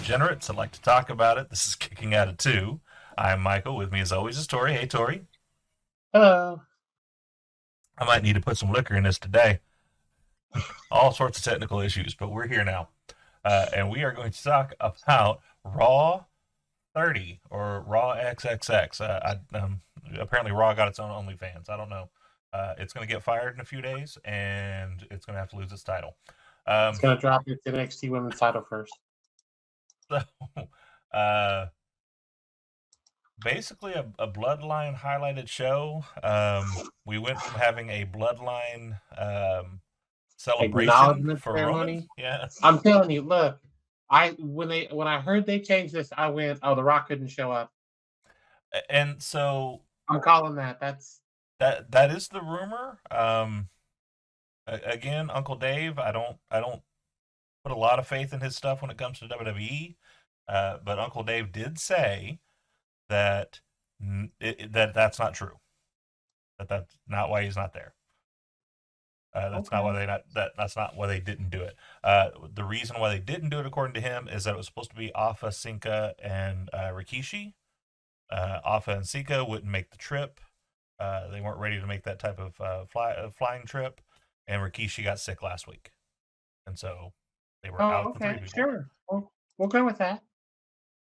degenerates that like to talk about it. This is Kicking Out of Two. I'm Michael. With me, as always, is Tori. Hey, Tori. Hello. I might need to put some liquor in this today. All sorts of technical issues, but we're here now. And we are going to talk about Raw 30 or Raw XXX. Apparently, Raw got its own OnlyFans. I don't know. It's going to get fired in a few days, and it's going to have to lose its title. It's gonna drop its NXT Women's title first. So, uh, basically a bloodline highlighted show. We went from having a bloodline celebration Acknowledgement for Roman. ceremony. Yeah. I'm telling you, look, when I heard they changed this, I went, "Oh, The Rock couldn't show up." And so I'm calling that. that is the rumor. Again, Uncle Dave, I don't put a lot of faith in his stuff when it comes to WWE. But Uncle Dave did say that that's not true. That's not why he's not there. That's Okay. not why that's not why they didn't do it. The reason why they didn't do it, according to him, is that it was supposed to be Alpha, Sinka, and Rikishi. Alpha and Sinka wouldn't make the trip. They weren't ready to make that type of flying trip, and Rikishi got sick last week, and so they were Oh, out the three okay, people. sure. We'll go with that.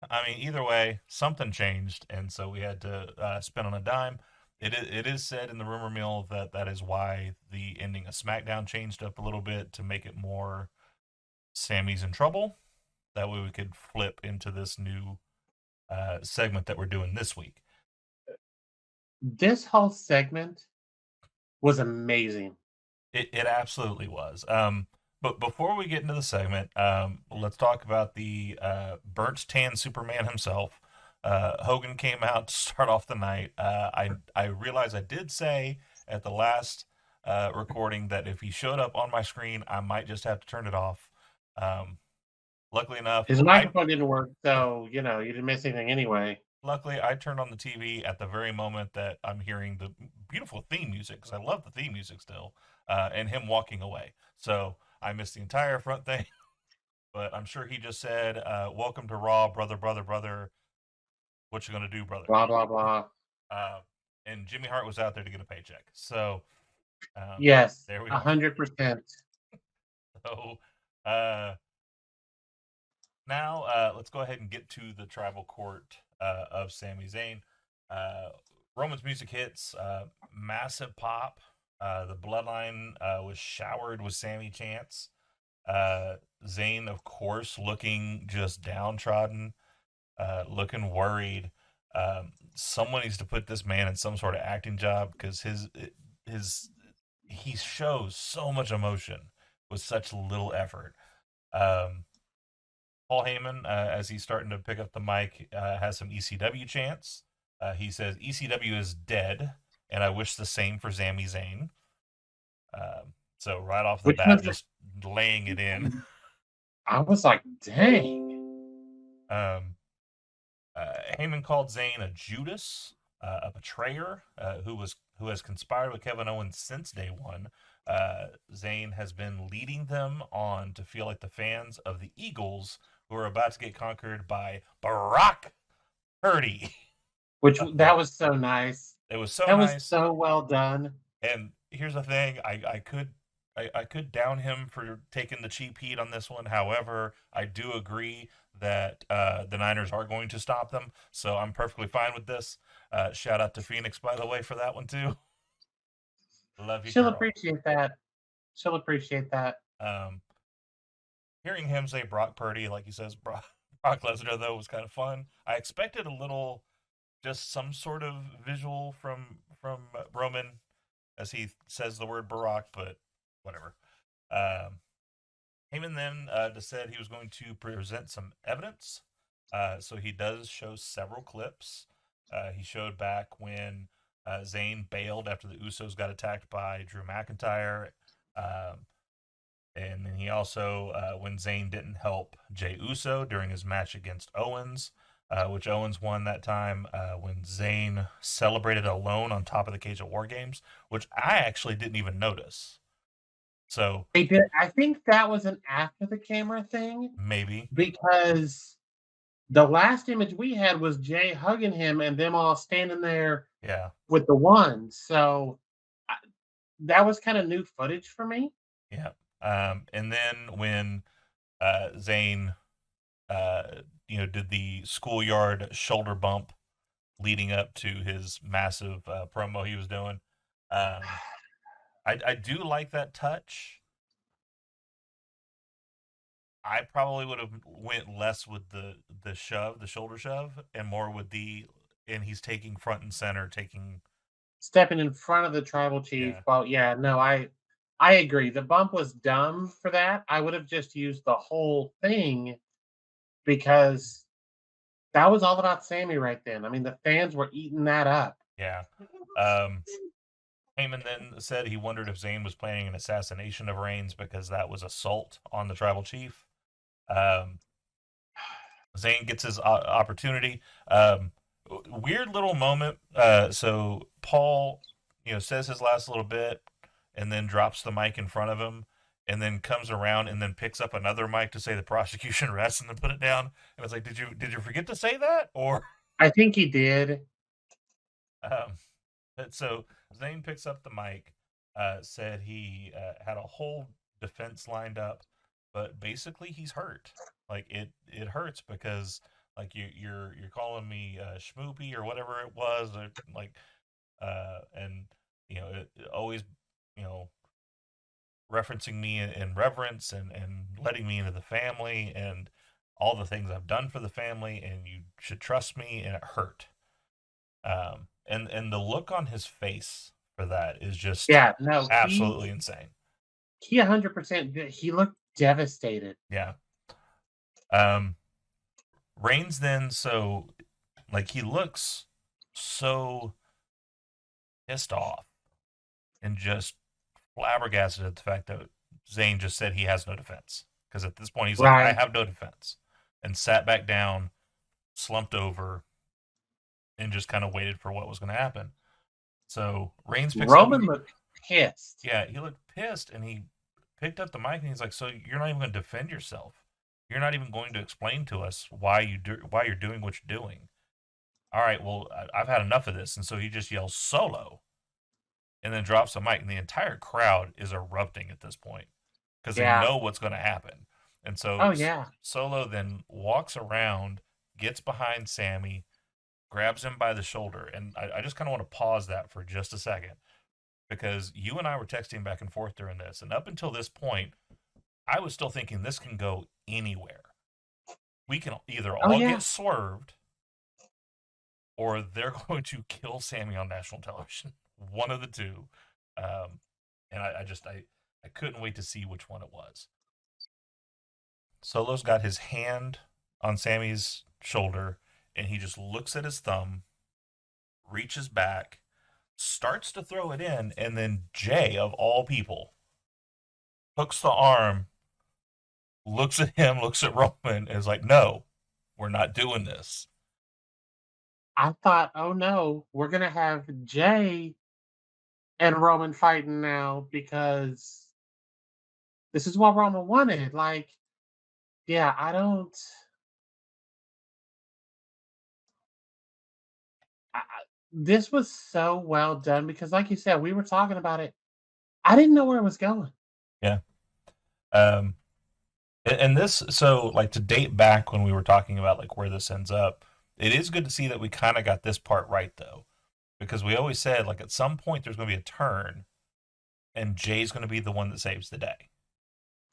I mean, either way, something changed, and so we had to spin on a dime. It is said in the rumor mill that that is why the ending of SmackDown changed up a little bit to make it more Sammy's in trouble. That way we could flip into this new segment that we're doing this week. This whole segment was amazing. It absolutely was. But before we get into the segment, let's talk about the burnt tan Superman himself. Hogan came out to start off the night. I realized I did say at the last recording that if he showed up on my screen, I might just have to turn it off. Luckily enough, His microphone didn't work, so you didn't miss anything anyway. luckily I turned on the TV at the very moment that I'm hearing the beautiful theme music, because I love the theme music still, and him walking away. So I missed the entire front thing, but I'm sure he just said, "Welcome to Raw, brother, brother, brother. What you gonna do, brother?" Blah blah blah. Uh, and Jimmy Hart was out there to get a paycheck. So Yes, there we are. 100%. So uh, now let's go ahead and get to the tribal court of Sami Zayn. Roman's music hits, massive pop. The bloodline was showered with Sami chants. Zayn, of course, looking just downtrodden, looking worried. Someone needs to put this man in some sort of acting job, because his he shows so much emotion with such little effort. Um, Paul Heyman, as he's starting to pick up the mic, has some ECW chants. He says ECW is dead, and I wish the same for Sami Zayn. So right off the Which bat, was just laying it in. I was like, dang. Um, Heyman called Zayn a Judas, a betrayer, who has conspired with Kevin Owens since day one. Zayn has been leading them on to feel like the fans of the Eagles, who are about to get conquered by Brock Purdy. Which that was so nice. It was so That was nice. so well done. And here's the thing: I could down him for taking the cheap heat on this one. However, I do agree that the Niners are going to stop them, so I'm perfectly fine with this. Shout out to Phoenix, by the way, for that one too. Love you, She'll girl. appreciate that. She'll appreciate that. Um, Hearing him say Brock Purdy, like he says Brock Lesnar, though, was kind of fun. I expected a little, just some sort of visual from Roman as he says the word Barack, but whatever. Um, Heyman then just said he was going to present some evidence. So he does show several clips. He showed back when Zayn bailed after the Usos got attacked by Drew McIntyre. Um, and then he also, when Zayn didn't help Jey Uso during his match against Owens, which Owens won that time, when Zayn celebrated alone on top of the cage at War Games, which I actually didn't even notice. So They did. I think that was an after the camera thing maybe. because The last image we had was Jay hugging him and them all standing there Yeah, with the ones. So I, that was kind of new footage for me. yeah. And then when Zane, uh, did the schoolyard shoulder bump leading up to his massive promo he was doing, I do like that touch. I probably would have went less with the shove, the shoulder shove, and more with and he's taking front and center, taking Stepping in front of the tribal chief. yeah, Well, yeah, no, I agree. The bump was dumb for that. I would have just used the whole thing because that was all about Sammy right then. I mean, the fans were eating that up. yeah. Um, Heyman then said he wondered if Zayn was planning an assassination of Reigns because that was assault on the tribal chief. Um, Zayn gets his opportunity. Weird little moment. So Paul, says his last little bit, and then drops the mic in front of him, and then comes around and then picks up another mic to say the prosecution rests, and then put it down. And it's like, did you forget to say that? Or I think he did. um, so Zayn picks up the mic, said he had a whole defense lined up, but basically he's hurt. Like it hurts because like you're calling me schmoopy or whatever it was, or like and it always you know referencing me in reverence and letting me into the family and all the things I've done for the family, and you should trust me, and it hurt. And the look on his face for that is just Yeah, no, absolutely insane. he 100% he looked devastated. Yeah. Um, Reigns then like he looks so pissed off and just flabbergasted at the fact that Zayn just said he has no defense. Because at this point he's like, I Right. have no defense, and sat back down, slumped over, and just kind of waited for what was going to happen. So Reigns picks up. Roman looked pissed. Yeah, he looked pissed, and he picked up the mic and he's like, "So you're not even going to defend yourself? You're not even going to explain to us why you're doing what you're doing? All right, well, I've had enough of this." And so he just yells "Solo," and then drops the mic, and the entire crowd is erupting at this point because they Yeah. know what's going to happen. And so Oh yeah. Solo then walks around, gets behind Sammy, grabs him by the shoulder, and I just kind of want to pause that for just a second because you and I were texting back and forth during this, and up until this point, I was still thinking this can go anywhere. We can either Oh all yeah. get swerved, or they're going to kill Sammy on national television. One of the two. Um, and I couldn't wait to see which one it was. Solo's got his hand on Sammy's shoulder, and he just looks at his thumb, reaches back, starts to throw it in, and then Jay, of all people, hooks the arm, looks at him, looks at Roman, and is like, "No, we're not doing this." I thought, oh no, we're gonna have Jay and Roman fighting now because this is what Roman wanted. Like, yeah, I don't. This was so well done because, like you said, we were talking about it. I didn't know where it was going. Yeah. Um, and this, so like to date back when we were talking about like where this ends up, it is good to see that we kind of got this part right though, because we always said like at some point there's going to be a turn, and Jay's going to be the one that saves the day.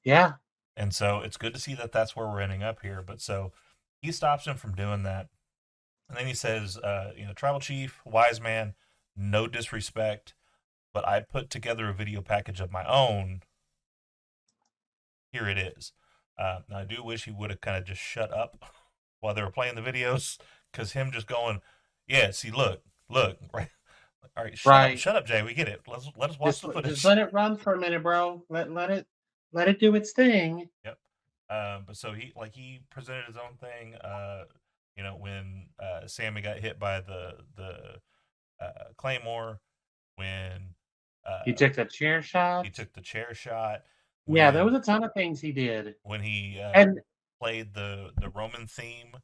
Yeah, And so it's good to see that that's where we're ending up here. But so he stops him from doing that. And then he says, tribal chief, wise man, no disrespect, but I put together a video package of my own. Here it is. Now, I do wish he would have kind of just shut up while they were playing the videos, because him just going, yeah, see, look, right. All right, right. shut up, Jay. We get it. Let us watch the Just footage. let it run for a minute, bro. Let it do its thing. Yep. But so he presented his own thing. When Sammy got hit by the Claymore, when He uh, took the chair he shot. took the chair shot, Yeah, there was when a ton of things he did. when he And played the Roman theme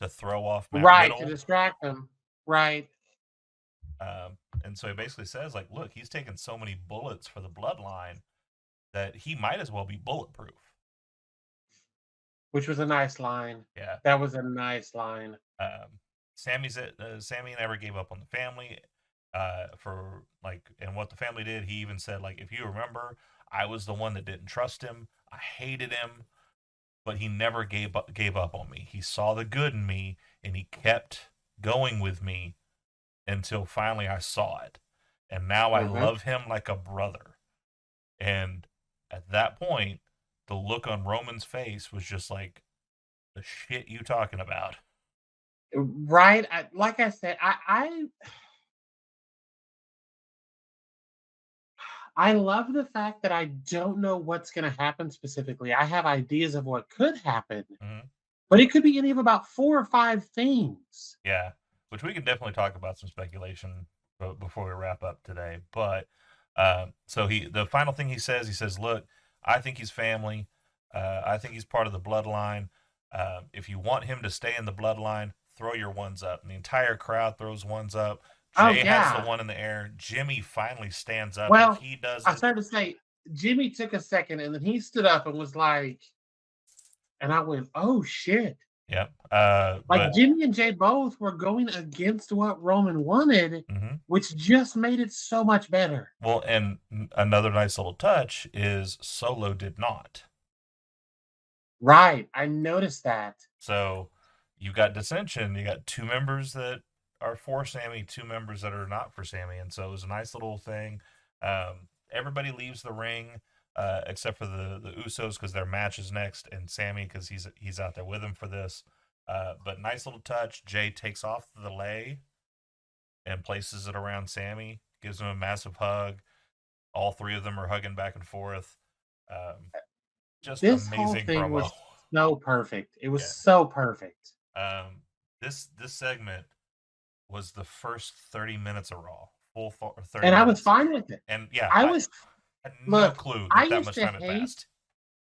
to throw off Matt Right, to Riddle. distract them. Right. And so he basically says, like, look, he's taken so many bullets for the bloodline that he might as well be bulletproof. Which was a nice line. Yeah. That was a nice line. Sammy never gave up on the family. For like, and what the family did, he even said, like, if you remember, I was the one that didn't trust him. I hated him, but he never gave up on me. He saw the good in me, and he kept going with me until finally I saw it. And now I Mhm. love him like a brother. And at that point, the look on Roman's face was just like, the shit you talking about. Right? Like I said, I love the fact that I don't know what's gonna happen specifically. I have ideas of what could happen, Mhm. but it could be any of about 4 or 5 things. Yeah, which we can definitely talk about some speculation before we wrap up today. But so the final thing he says, "Look, I think he's family. I think he's part of the bloodline. If you want him to stay in the bloodline, throw your ones up." And the entire crowd throws ones up. Oh, Jay has the yeah. one in the air. Jimmy finally stands up, and Well, he does I it. started to say, Jimmy took a second, and then he stood up and was like and I went, "Oh, shit." Yep. Like, But Jimmy and Jay both were going against what Roman wanted, mhm. which just made it so much better. Well, and another nice little touch is Solo did not. Right, I noticed that. So you got dissension. You got two members that are for Sammy, two members that are not for Sammy, and so it was a nice little thing. Everybody leaves the ring except for the Usos because their match is next, and Sammy because he's out there with him for this. But nice little touch. Jay takes off the lei and places it around Sammy, gives him a massive hug. All three of them are hugging back and forth. Um, just This whole amazing thing promo. was so perfect. It was Yeah. so perfect. This segment was the first 30 minutes of Raw, full 30 And I was minutes. fine with it. And yeah, I I was had no look, clue I that used much to time had hate passed.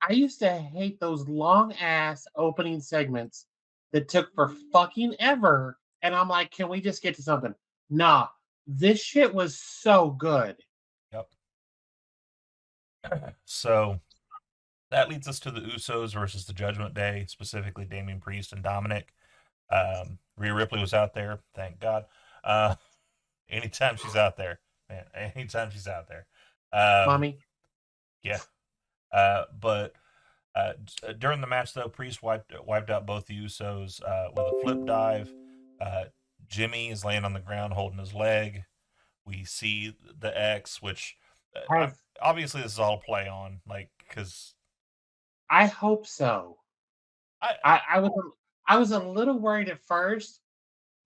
I used to hate those long ass opening segments that took for fucking ever. And I'm like, can we just get to something? Nah, this shit was so good. Yep. So that leads us to the Usos versus the Judgment Day, specifically Damian Priest and Dominic. Rhea Ripley was out there, thank God. Uh, anytime she's out there, man, anytime she's out there. Um, Mommy. yeah. But during the match, though, Priest wiped out both the Usos with a flip dive. Uh, Jimmy is laying on the ground holding his leg. We see the X, which Have obviously this is all play on, like because I hope so. I, I was a little worried at first,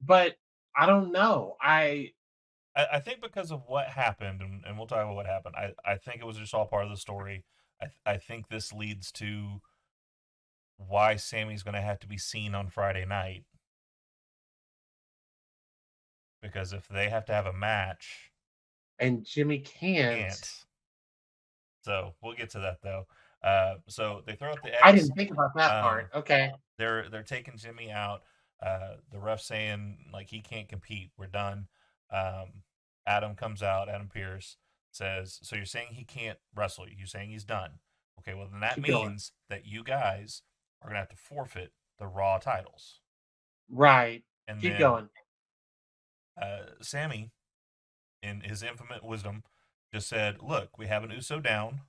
but I don't know. I think because of what happened, and we'll talk about what happened. I think it was just all part of the story. I think this leads to why Sammy's going to have to be seen on Friday night because if they have to have a match, and Jimmy can't. can't. So we'll get to that though. So they throw out the I X. didn't think about that Um, part. Okay. they're taking Jimmy out. The ref saying like he can't compete. We're done. Adam comes out. Adam Pierce says, "So you're saying he can't wrestle? You're saying he's done? Okay. Well, then that Keep going. means that you guys are gonna have to forfeit the Raw titles." Right. And Keep then going. Sammy, in his infinite wisdom, just said, "Look, we have an Uso down.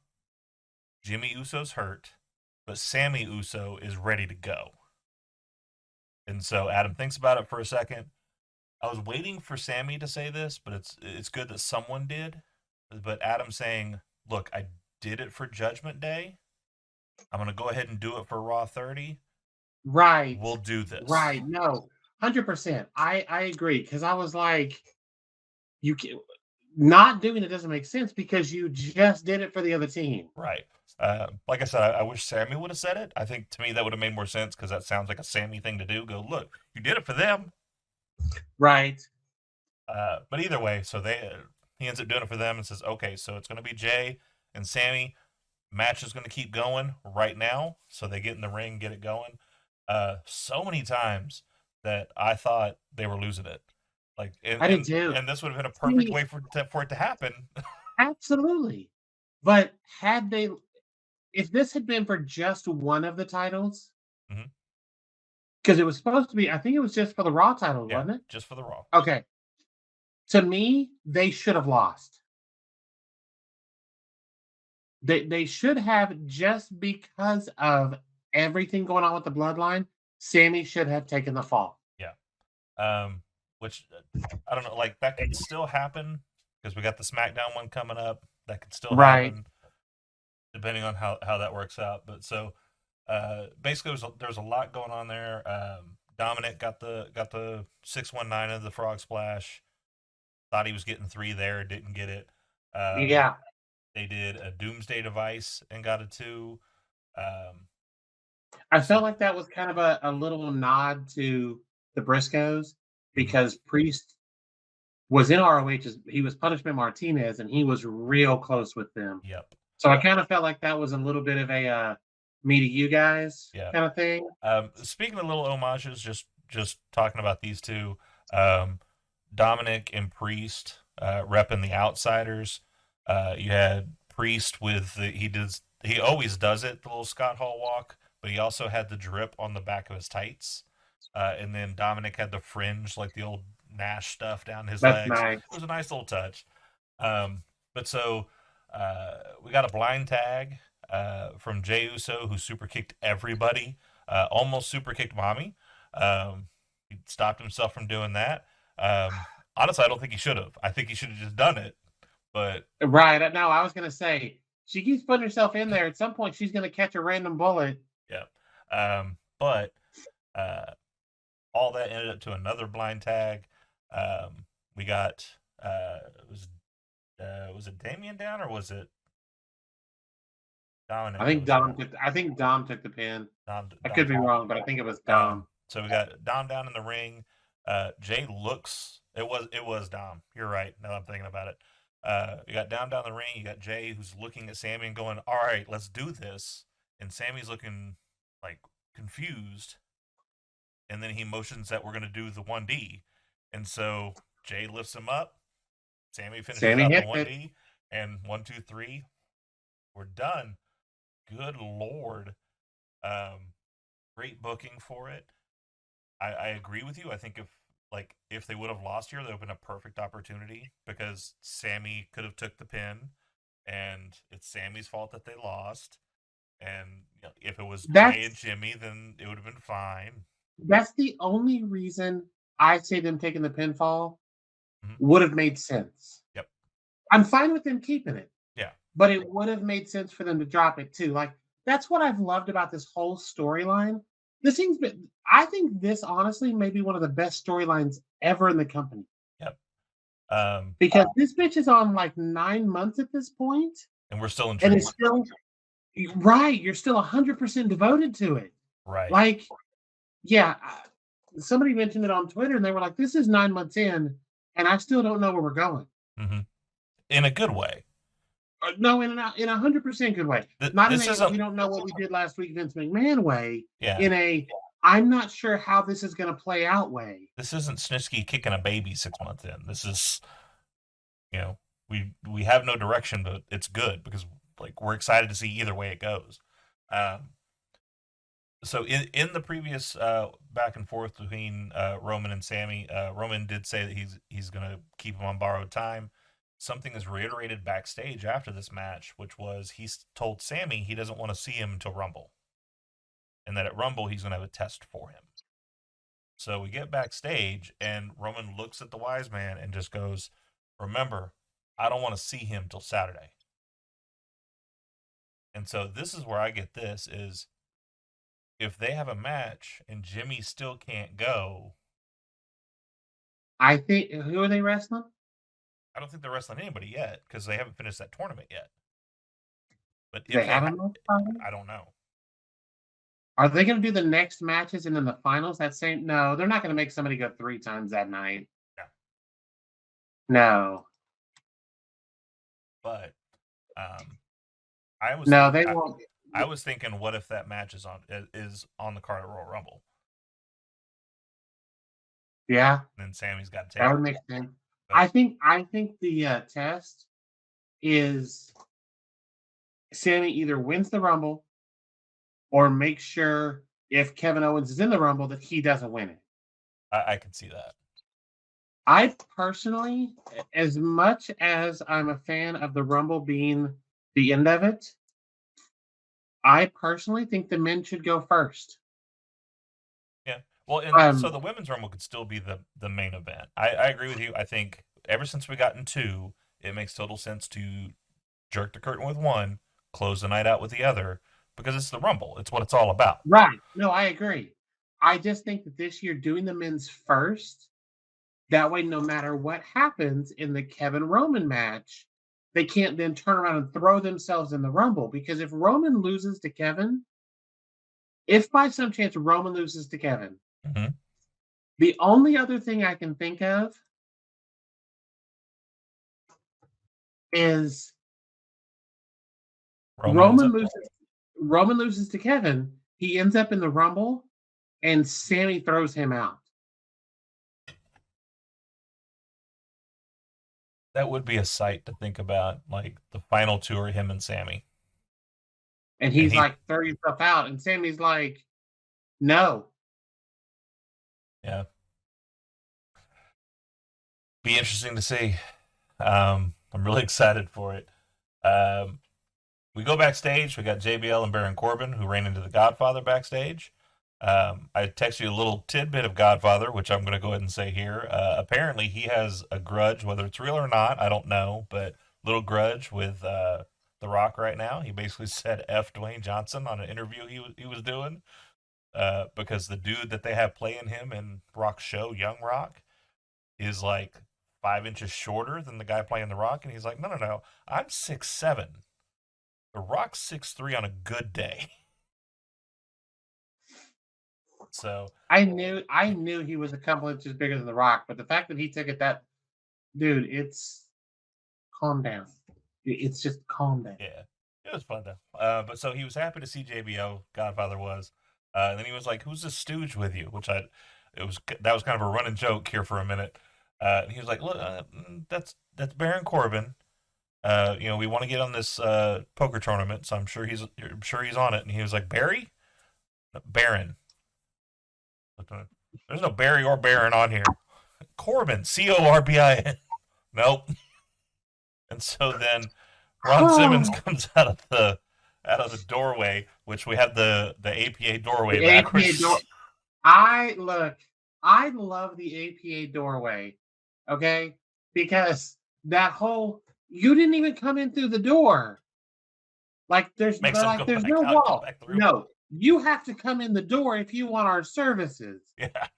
Jimmy Uso's hurt, but Sammy Uso is ready to go." And so Adam thinks about it for a second. I was waiting for Sammy to say this, but it's good that someone did. But Adam saying, "Look, I did it for Judgment Day. I'm going to go ahead and do it for Raw 30. Right. We'll do this." Right. No. 100%. I agree cuz I was like you can not doing it doesn't make sense because you just did it for the other team. Right. Like I said, I wish Sammy would have said it. I think to me that would have made more sense because that sounds like a Sammy thing to do. Go, look, you did it for them. Right. But either way, so he ends up doing it for them and says, "Okay, so it's going to be Jay and Sammy. Match is going to keep going right now." So they get in the ring, get it going. So many times that I thought they were losing it. Like, and I did and, too. and this would have been a perfect See, way for it to happen. absolutely. But had they, if this had been for just one of the titles, Mhm. because it was supposed to be, I think it was just for the Raw title, Yeah, wasn't it? just for the Raw. Okay. To me, they should have lost. They should have, just because of everything going on with the bloodline. Sammy should have taken the fall. Yeah. Which I don't know, like that could still happen because we got the SmackDown one coming up. That could still Right. happen depending on how that works out. But so basically, there's a lot going on there. Dominic got the 619 of the frog splash. Thought he was getting three there, didn't get it. Yeah. They did a Doomsday device and got a two. I So felt like that was kind of a little nod to the Briscoes, mhm, because Priest was in ROH. He was Punishment Martinez, and he was real close with them. yep, So I kind of felt like that was a little bit of a me to you guys yeah. kind of thing. Speaking of little homages, just talking about these two, um, Dominic and Priest repping the outsiders. You had Priest with he always does it, the little Scott Hall walk, but he also had the drip on the back of his tights. And then Dominic had the fringe, like the old Nash stuff down his That's legs. nice. It was a nice little touch. Um, but so we got a blind tag from Jey Uso, who super kicked everybody, almost super kicked Mommy. He stopped himself from doing that. Honestly, I don't think he should have. I think he should have just done it. But Right. No, I was gonna say, she keeps putting herself in there. At some point, she's gonna catch a random bullet. yeah, but uh, all that ended up to another blind tag. We got was it Damien down or was it Dominic that was down? I think Dom took the pin. I Dom could be took wrong, but I think it was Dom. So we got Dom down in the ring. Jay looks. It was Dom. You're right. Now that I'm thinking about it. You got down the ring. You got Jay who's looking at Sammy and going, "All right, let's do this." And Sammy's looking like confused. And then he motions that we're gonna do the 1D. And so Jay lifts him up. Sammy finishes Sammy out the hit it. 1D. And 1, 2, 3, we're done. Good lord. Um, Great booking for it. I agree with you. I think if they would have lost here, that would have been a perfect opportunity because Sammy could have took the pin, and it's Sammy's fault that they lost. And if it was Jay and That's Jimmy, then it would have been fine. that's the only reason I say them taking the pinfall Mhm. would have made sense. Yep. I'm fine with them keeping it, Yeah. but it would have made sense for them to drop it too. Like, that's what I've loved about this whole storyline. This thing's been, I think this honestly may be one of the best storylines ever in the company, Yep. Um, because this bitch is on like 9 months at this point, and we're still and it's intrigued. still right. You're still 100% devoted to it. Right. Like, yeah, somebody mentioned it on Twitter, and they were like, "This is 9 months in, and I still don't know where we're going." hmm In a good way. No, in 100% good way. Not in This a isn't. we don't know what we did last week, Vince McMahon way. Yeah. In a I'm not sure how this is going to play out way. This isn't Snitsky kicking a baby 6 months in. This is you know we have no direction, but it's good because like we're excited to see either way it goes. Um, so in the previous back and forth between Roman and Sammy, Roman did say that he's going to keep him on borrowed time. Something is reiterated backstage after this match, which was he's told Sammy he doesn't want to see him until Rumble, and that at Rumble he's going to have a test for him. So we get backstage, and Roman looks at the wise man and just goes, "Remember, I don't want to see him till Saturday." And so this is where I get this is if they have a match and Jimmy still can't go, I think, who are they wrestling? I don't think they're wrestling anybody yet because they haven't finished that tournament yet. But Do they if they, have enough time? I don't know. Are they going to do the next matches and then the finals that same? No, they're not going to make somebody go 3 times that night. Yeah. No, But um, I was no, think they won't. I was thinking, what if that match is on the card at Royal Rumble? Yeah, And then Sammy's got to that take would it. make sense. But I think the test is Sammy either wins the Rumble or makes sure if Kevin Owens is in the Rumble that he doesn't win it. I can see that. I personally, as much as I'm a fan of the Rumble being the end of it, I personally think the men should go first. Yeah. Well, and so Um, the women's rumble could still be the main event. I agree with you. I think ever since we gotten two, it makes total sense to jerk the curtain with one, close the night out with the other, because it's the rumble. It's what it's all about. right. No, I agree. I just think that this year doing the men's first, that way, no matter what happens in the Kevin Roman match, they can't then turn around and throw themselves in the Rumble. Because if Roman loses to Kevin, if by some chance Roman loses to Kevin, Mm-hmm. the only other thing I can think of is Roman wins Roman it. loses Roman loses to Kevin, he ends up in the Rumble, and Sammy throws him out. That would be a sight to think about. Like the final two are him and Sammy, And and he's he, like, throw yourself out. And Sammy's like, no. yeah, be interesting to see. I'm really excited for it. Um, we go backstage. We got JBL and Baron Corbin who ran into the Godfather backstage. I text you a little tidbit of Godfather, which I'm going to go ahead and say here. Apparently, he has a grudge, whether it's real or not, I don't know, but little grudge with The Rock right now. He basically said F Dwayne Johnson on an interview he was doing because the dude that they have playing him in Rock's show, Young Rock, is like 5 inches shorter than the guy playing The Rock, and he's like, no, no, no, I'm 6'7". The Rock's 6'3" on a good day. So I knew he was a couple inches bigger than The Rock, but the fact that he took it that dude, it's calm down. It's just calm down. yeah, it was fun though. But so he was happy to see JBO. Godfather was, and then he was like, "Who's this stooge with you?" Which it was that was kind of a running joke here for a minute. And he was like, "Look, that's Baron Corbin. We want to get on this poker tournament, so I'm sure he's on it." And he was like, "Barry, Baron. There's no Barry or Baron on here. Corbin, Corbin. Nope." And so then Ron Simmons Oh, comes out of the doorway, which we have the APA doorway the APA door. backwards. I look. I love the APA doorway. Okay, because that whole you didn't even come in through the door. Like Makes him go there's back no out, come wall. back through. No, you have to come in the door if you want our services. Yeah.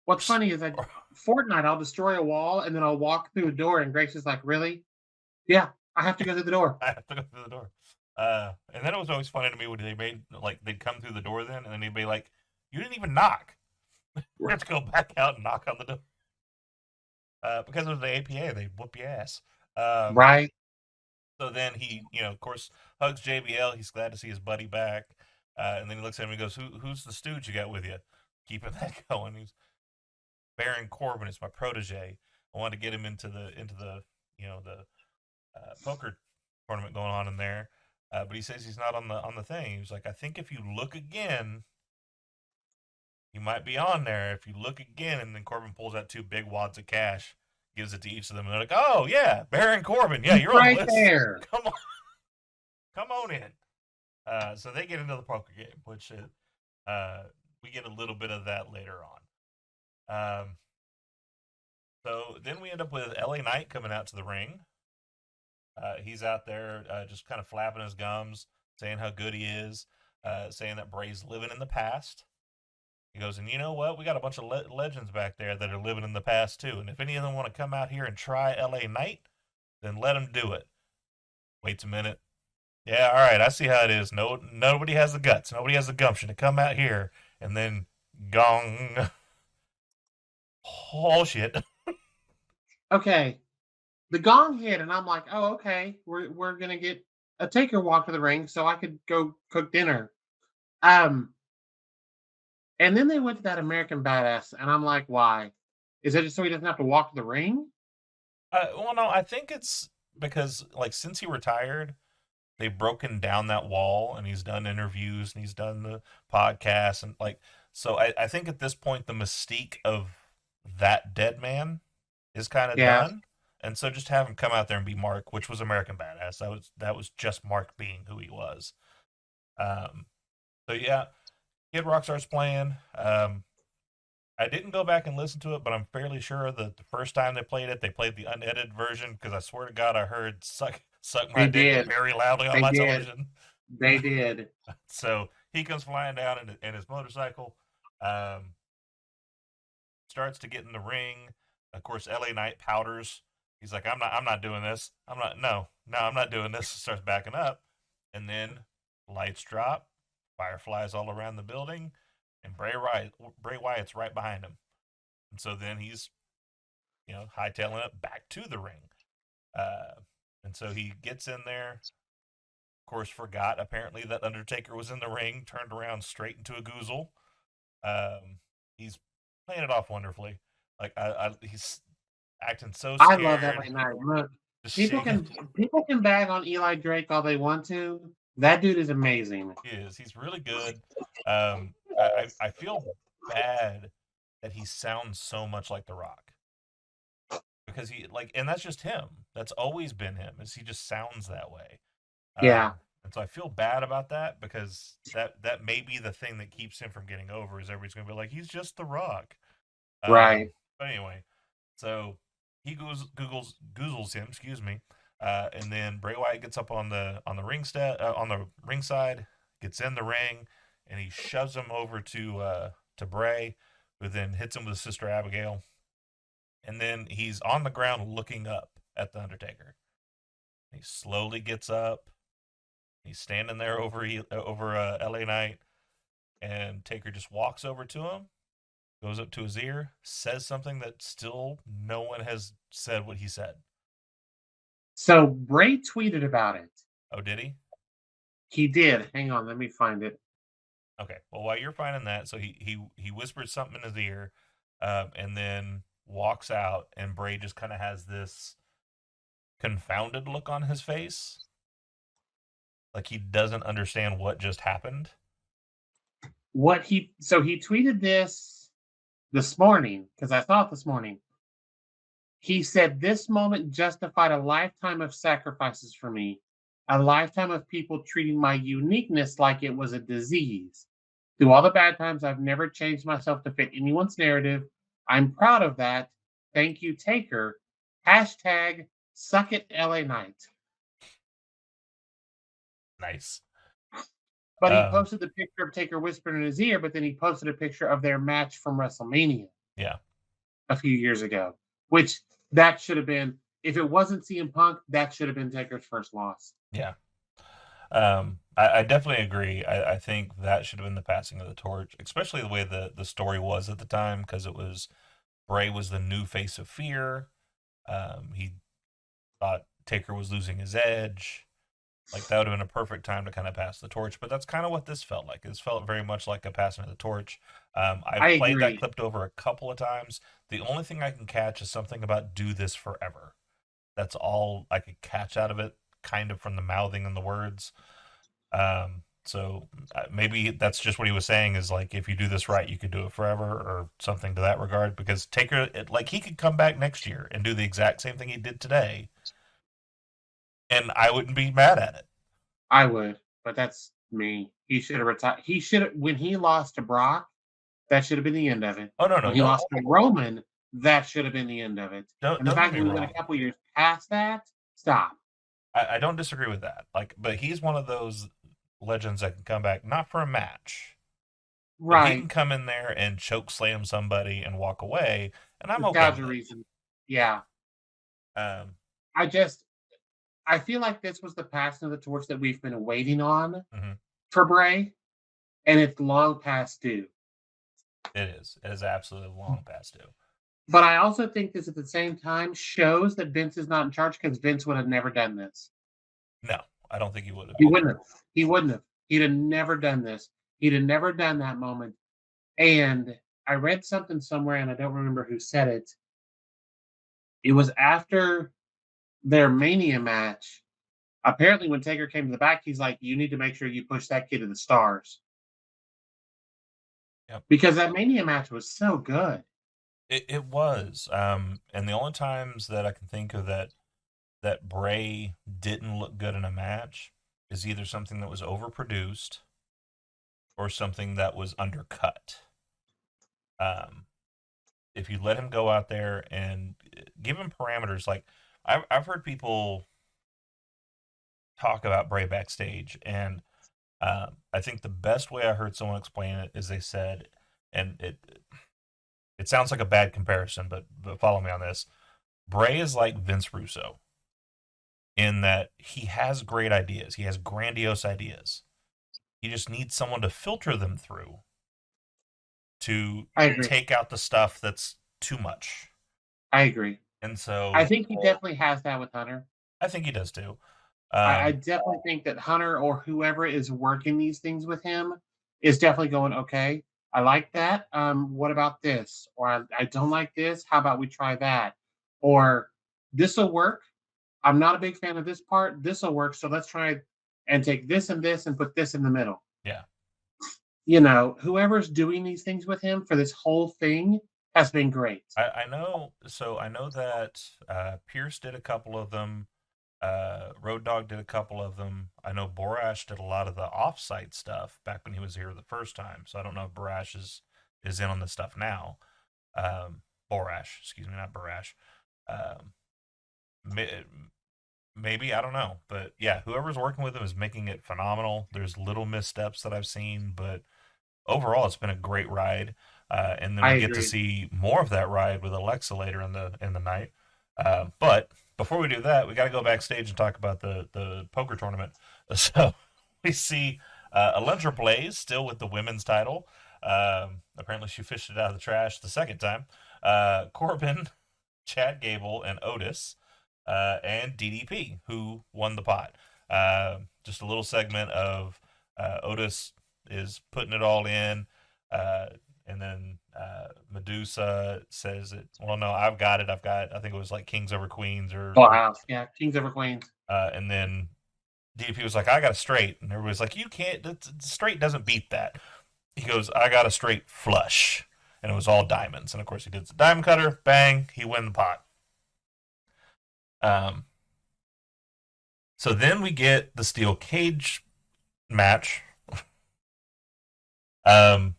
What's funny is that Fortnite, I'll destroy a wall and then I'll walk through a door, and Grace is like, "Really? Yeah, I have to go through the door." I have to go through the door. And then it was always funny to me when they made like they'd come through the door then, and then they'd be like, "You didn't even knock. We have to go back out and knock on the door." Because it was the APA, they whoop your ass. Um, Right? so then he, of course, hugs JBL. He's glad to see his buddy back. And then he looks at him and he goes, "Who's the stooge you got with you?" Keeping that going. He's Baron Corbin is my protege. I wanted to get him into the the poker tournament going on in there, but he says he's not on the thing. He was like, I think if you look again, he might be on there. If you look again, and then Corbin pulls out two big wads of cash, gives it to each of them, and they're like, oh yeah, Baron Corbin, yeah, He's you're on the right list. there. Come on in. So they get into the poker game, which we get a little bit of that later on. So then we end up with LA Knight coming out to the ring. He's out there just kind of flapping his gums, saying how good he is, saying that Bray's living in the past. He goes, and you know what? We got a bunch of legends back there that are living in the past too. And if any of them want to come out here and try LA Knight, then let them do it. Waits a minute. Yeah, all right. I see how it is. No, nobody has the guts. Nobody has the gumption to come out here and then gong. Oh shit. Okay. The gong hit, and I'm like, "Oh, okay. We're gonna get a Taker walk to the ring, so I could go cook dinner." Um, And then they went to that American Badass, and I'm like, why? Is it just so he doesn't have to walk the ring? Well, no, I think it's because like since he retired, they've broken down that wall, and he's done interviews and he's done the podcast and like. So I think at this point the mystique of that dead man is kind of Yeah, done, and so just have him come out there and be Mark, which was American Badass. That was just Mark being who he was. Um, so yeah, Kid Rock starts playing. I didn't go back and listen to it, but I'm fairly sure that the first time they played the unedited version because I swear to God, I heard "suck my they dick" did. very loudly on They my did. television. They did. So he comes flying down in his motorcycle, um, starts to get in the ring. Of course, LA Knight powders. He's like, I'm not doing this. I'm not doing this." Starts backing up, and then lights drop, fireflies all around the building, and Bray Wyatt's right behind him. And so then he's, hightailing it back to the ring. Uh, and so he gets in there. Of course, forgot apparently that Undertaker was in the ring. Turned around straight into a goozle. He's playing it off wonderfully. Like he's acting so I love scared, LA Knight. Look, just people shaking. can people can bag on Eli Drake all they want to. That dude is amazing. He is. He's really good. I feel bad that he sounds so much like The Rock because he like, and that's just him. That's always been him. Is he just sounds that way? Yeah, And so I feel bad about that because that may be the thing that keeps him from getting over. Is everybody's gonna be like, he's just The Rock. right. But anyway, so he goozles him, excuse me, and then Bray Wyatt gets up on the on the ringside, gets in the ring, and he shoves him over to Bray, who then hits him with Sister Abigail, and then he's on the ground looking up at the Undertaker. He slowly gets up. He's standing there over LA Knight, and Taker just walks over to him, goes up to his ear, says something that still no one has said what he said. So Bray tweeted about it. Oh, did he? He did. Hang on, let me find it. Okay. Well, while you're finding that, so he whispered something in his ear, and then walks out, and Bray just kind of has this confounded look on his face, like he doesn't understand what just happened. He tweeted this morning because I saw it this morning. He said, "This moment justified a lifetime of sacrifices for me, a lifetime of people treating my uniqueness like it was a disease. Through all the bad times, I've never changed myself to fit anyone's narrative. I'm proud of that. Thank you, Taker. Hashtag suck it, LA Knight." Nice. But he Um, posted the picture of Taker whispering in his ear, but then he posted a picture of their match from WrestleMania yeah, a few years ago, which that should have been, if it wasn't CM Punk, that should have been Taker's first loss. yeah. I definitely agree. I think that should have been the passing of the torch, especially the way the story was at the time, because it was Bray was the new face of fear. He thought Taker was losing his edge. Like that would have been a perfect time to kind of pass the torch. But that's kind of what this felt like. This felt very much like a passing of the torch. I I've played that agree. clipped over a couple of times. The only thing I can catch is something about "do this forever." That's all I could catch out of it, kind of from the mouthing and the words. So maybe that's just what he was saying is like, if you do this right, you could do it forever, or something to that regard. Because Taker, like, he could come back next year and do the exact same thing he did today, and I wouldn't be mad at it. I would, but that's me. He should have retired. He should have, when he lost to Brock, that should have been the end of it. Oh no, no, When he lost to Roman, that should have been the end of it. And the don't get fact me that we went a wrong. couple years past that, stop. I don't disagree with that. Like, but he's one of those legends that can come back not for a match, but he can Right. come in there and choke slam somebody and walk away, and I'm There's okay gotta with a it. reason. Yeah. Um, I just I feel like this was the passing of the torch that we've been waiting on mhm. for Bray, and it's long past due. It is. It is absolutely long past due. But I also think this at the same time shows that Vince is not in charge because Vince would have never done this. No, I don't think he would have He either. wouldn't have. He wouldn't have. He'd have never done this. He'd have never done that moment. And I read something somewhere, and I don't remember who said it. It was after their Mania match. Apparently, when Taker came to the back, he's like, "You need to make sure you push that kid to the stars," Yep. because that Mania match was so good. It was. And the only times that I can think of that Bray didn't look good in a match is either something that was overproduced or something that was undercut. Um, if you let him go out there and give him parameters, like I've heard people talk about Bray backstage, and I think the best way I heard someone explain it is they said, and it sounds like a bad comparison, but follow me on this. Bray is like Vince Russo in that he has great ideas, he has grandiose ideas. He just needs someone to filter them through to I agree. take out the stuff that's too much. I agree. And I so think he definitely has that with Hunter. I think he does too. I Um, definitely think that Hunter or whoever is working these things with him is definitely going, okay, I like that. What about this? Or I don't like this. How about we try that? Or this will work. I'm not a big fan of this part. This will work. So let's try and take this and put this in the middle. yeah, Whoever's doing these things with him for this whole thing has been great. I know. So I know that Pierce did a couple of them. Road Dogg did a couple of them. I know Borash did a lot of the off-site stuff back when he was here the first time. So I don't know if Borash is in on this stuff now. Borash, excuse me, not Borash. Um, maybe I don't know, but yeah, whoever's working with him is making it phenomenal. There's little missteps that I've seen, but overall, it's been a great ride. And then I we get to agree. see more of that ride with Alexa later in the night. But before we do that, we got to go backstage and talk about the poker tournament. So we see Alundra Blaze still with the women's title. Apparently, she fished it out of the trash the second time. Corbin, Chad Gable, and Otis, and DDP, who won the pot. Just a little segment of Otis is putting it all in. Uh, and then Medusa says it. Well, no, I've got it. I think it was like Kings over Queens Full house. Yeah. Kings over Queens. and then DDP was like, I got a straight, and everybody's like, you can't. Straight doesn't beat that. He goes, I got a straight flush, and it was all diamonds. And of course, he did the diamond cutter. Bang, he win the pot. Um, so then we get the steel cage match. Um,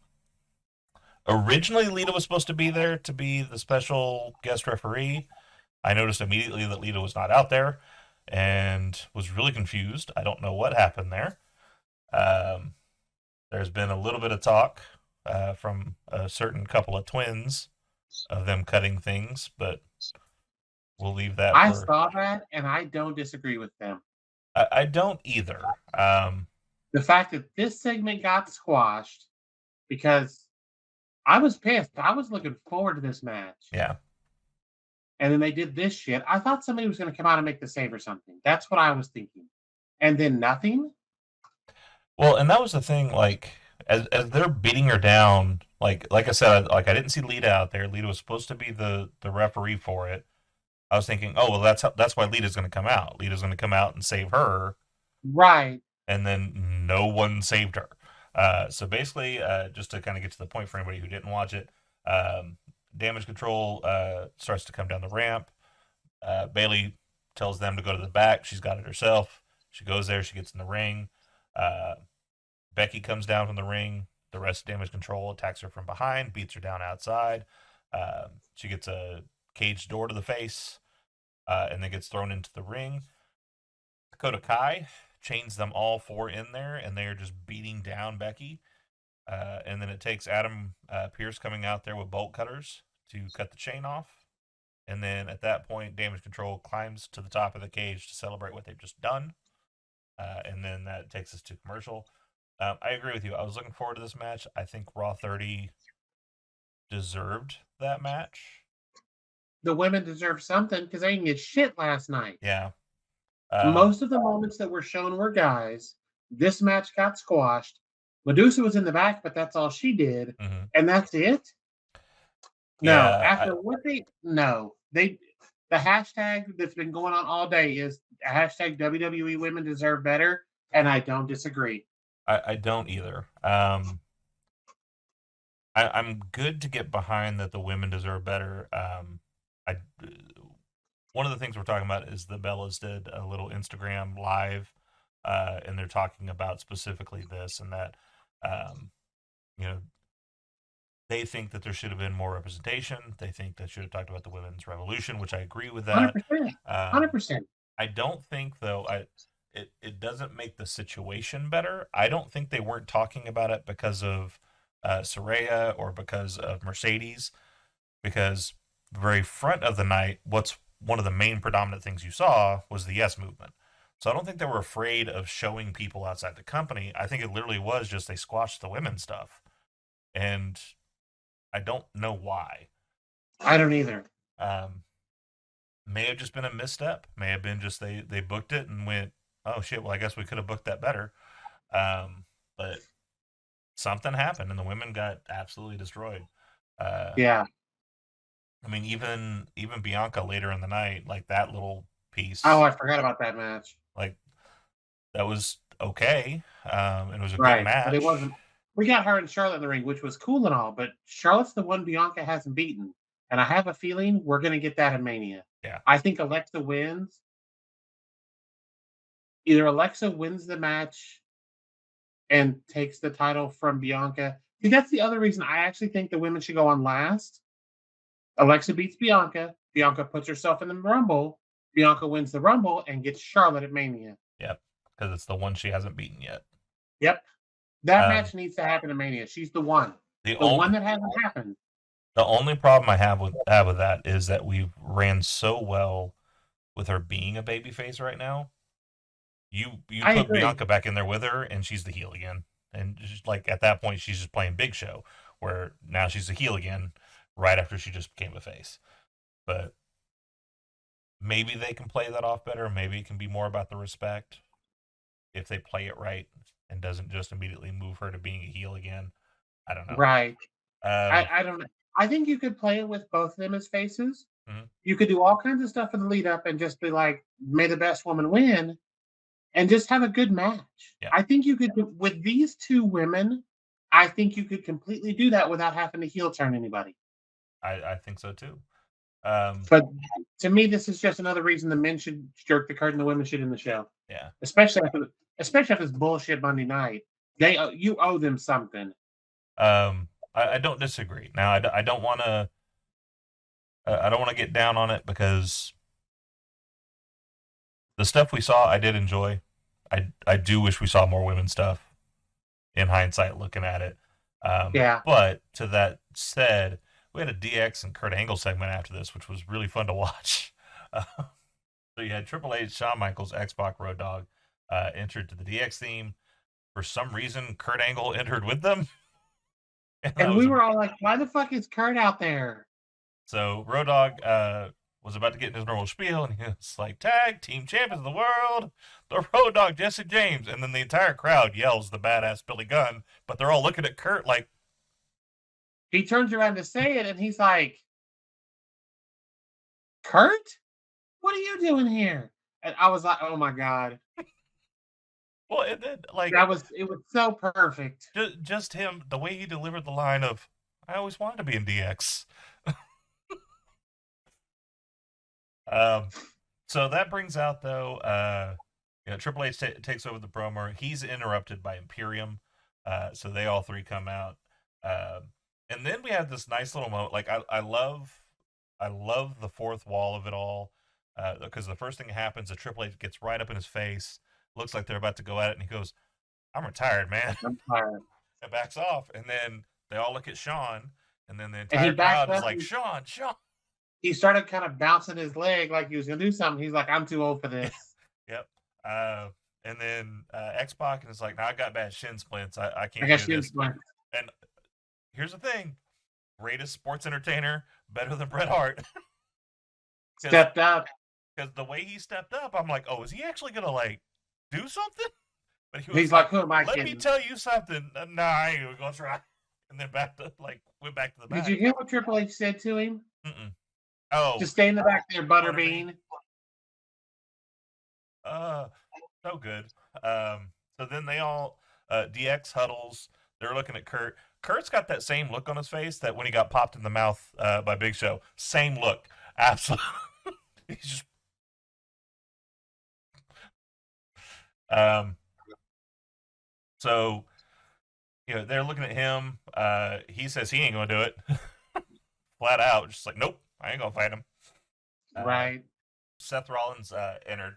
Originally, Lita was supposed to be there to be the special guest referee. I noticed immediately that Lita was not out there and was really confused. I don't know what happened there. Um, there's been a little bit of talk from a certain couple of twins of them cutting things, but we'll leave that I for. saw that and I don't disagree with them. I don't either. The fact that this segment got squashed because I was pissed. I was looking forward to this match. Yeah. And then they did this shit. I thought somebody was going to come out and make the save or something. That's what I was thinking. And then nothing. Well, and that was the thing. Like, as they're beating her down, like I said, like I didn't see Lita out there. Lita was supposed to be the referee for it. I was thinking, oh well, that's why Lita's going to come out. Lita's going to come out and save her, Right. and then no one saved her. So basically, just to kind of get to the point for anybody who didn't watch it, damage control starts to come down the ramp. Bailey tells them to go to the back. She's got it herself. She goes there. She gets in the ring. Uh, Becky comes down from the ring. The rest of damage control attacks her from behind, beats her down outside. She gets a cage door to the face, and then gets thrown into the ring. Dakota Kai chains them all four in there, and they are just beating down Becky. And then it takes Adam Pierce coming out there with bolt cutters to cut the chain off. And then at that point, Damage Control climbs to the top of the cage to celebrate what they've just done. And then that takes us to commercial. I agree with you. I was looking forward to this match. I think Raw 30 deserved that match. The women deserve something because they didn't get shit last night. Yeah. Most of the moments that were shown were guys. This match got squashed. Medusa was in the back, but that's all she did, Hmm. and that's it. No, Yeah, after what they no they the hashtag that's been going on all day is hashtag WWE Women Deserve Better, and I don't disagree. I don't either. I'm good to get behind that the women deserve better. I One of the things we're talking about is the Bellas did a little Instagram live, and they're talking about specifically this and that. Um, you know, they think that there should have been more representation. They think they should have talked about the women's revolution, which I agree with that. 100%, Um, 100%. I don't think though. It doesn't make the situation better. I don't think they weren't talking about it because of Soraya or because of Mercedes, because the very front of the night, what's one of the main predominant things you saw was the yes movement. So I don't think they were afraid of showing people outside the company. I think it literally was just they squashed the women stuff, and I don't know why. I don't either. Um, may have just been a misstep. May have been just they booked it and went, oh shit. Well, I guess we could have booked that better. But something happened, and the women got absolutely destroyed. Uh, Yeah. I mean, even Bianca later in the night, like that little Oh, piece, I forgot about that match. like that was okay. It was a good Right, but it match. wasn't. We got her and Charlotte in the ring, which was cool and all, but Charlotte's the one Bianca hasn't beaten, and I have a feeling we're gonna get that in Mania. Yeah, I think Alexa wins. Either Alexa wins the match and takes the title from Bianca. See, that's the other reason I actually think the women should go on last. Alexa beats Bianca. Bianca puts herself in the Rumble. Bianca wins the Rumble and gets Charlotte at Mania. yeah, because it's the one she hasn't beaten yet. Yep. That Um, match needs to happen in Mania. She's the one. the The one only that hasn't happened. the only problem I have with that is that we ran so well with her being a babyface right now. You I put agree. Bianca back in there with her, and she's the heel again. And just, like at that point, she's just playing Big Show, where now she's a heel again, right after she just became a face. But maybe they can play that off better. Maybe it can be more about the respect if they play it right and doesn't just immediately move her to being a heel again. I don't know. Right. Um, I don't know. I think you could play it with both of them as faces. mhm, You could do all kinds of stuff in the lead up and just be like, may the best woman win and just have a good match. yeah, I think you could do with these two women, I think you could completely do that without having to heel turn anybody. I think so too. Um, But to me, this is just another reason the men should jerk the curtain, the women should in the show. yeah. Especially after this bullshit Monday night. You owe them something. I don't disagree. Now, I don't want to. I don't want to get down on it because the stuff we saw, I did enjoy. I do wish we saw more women's stuff. In hindsight, looking at it, Yeah. but to that said, we had a DX and Kurt Angle segment after this, which was really fun to watch. So you had Triple H, Shawn Michaels, X Pac, Road Dogg entered to the DX theme. For some reason, Kurt Angle entered with them, and that And was we a were all like, why the fuck is Kurt out there? So Road Dogg was about to get in his normal spiel, and he was like, "Tag team champions of the world, the Road Dogg Jesse James," and then the entire crowd yells the badass Billy Gunn, but they're all looking at Kurt like, He turns around to say it and he's like, Kurt? What are you doing here? And I was like, oh my God. "Well," and then like It was so perfect. just him, the way he delivered the line of, "I always wanted to be in DX." Um, so that brings out though, Triple H takes over the promo. He's interrupted by Imperium, so they all three come out, and then we have this nice little moment. Like I love the fourth wall of it all, because the first thing that happens, the Triple H gets right up in his face, looks like they're about to go at it, and he goes, "I'm retired, man," I'm tired. and backs off, and then they all look at Sean, and then the And he entire backed crowd is up like, and "Sean, Sean." he started kind of bouncing his leg like he was gonna do something. He's like, I'm too old for this. Yep. And then X Pac is like, "Now I got bad shin splints. I I can't guess do she was this." like, And here's the thing: greatest sports entertainer, better than Bret Hart, because stepped up. the way he stepped up, I'm like, oh, is he actually gonna like do something? But he was He's like, like, who am I "Let me kidding? tell you something." Nah, I ain't even gonna try. And then went back to the Did back. you hear what Triple H said to him? Mm-mm. Oh, Just stay in the back there, Butterbean. Butterbean. Uh, so good. So then they all DX huddles. They're looking at Kurt. Kurt's got that same look on his face that when he got popped in the mouth by Big Show. Same look. Absolutely. He's just um. So they're looking at him. He says he ain't gonna do it. Flat out, just like nope, I ain't gonna fight him. Right. Seth Rollins entered.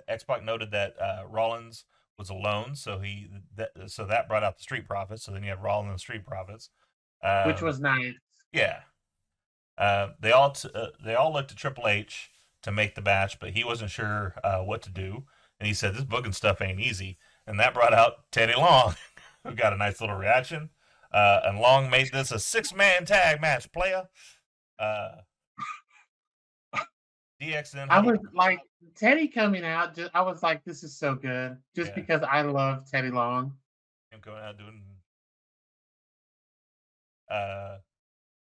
X-Pac noted that Rollins was alone, so that brought out the Street Profits. So then you have Rollins and the Street Profits, Which was nice. yeah. They all looked to Triple H to make the match, but he wasn't sure what to do, and he said this booking stuff ain't easy, and that brought out Teddy Long, who got a nice little reaction. And Long made this a 6-man tag match, player. DX then I was like, Teddy coming out, I was like, this is so good. Just Yeah. because I love Teddy Long. him going out doing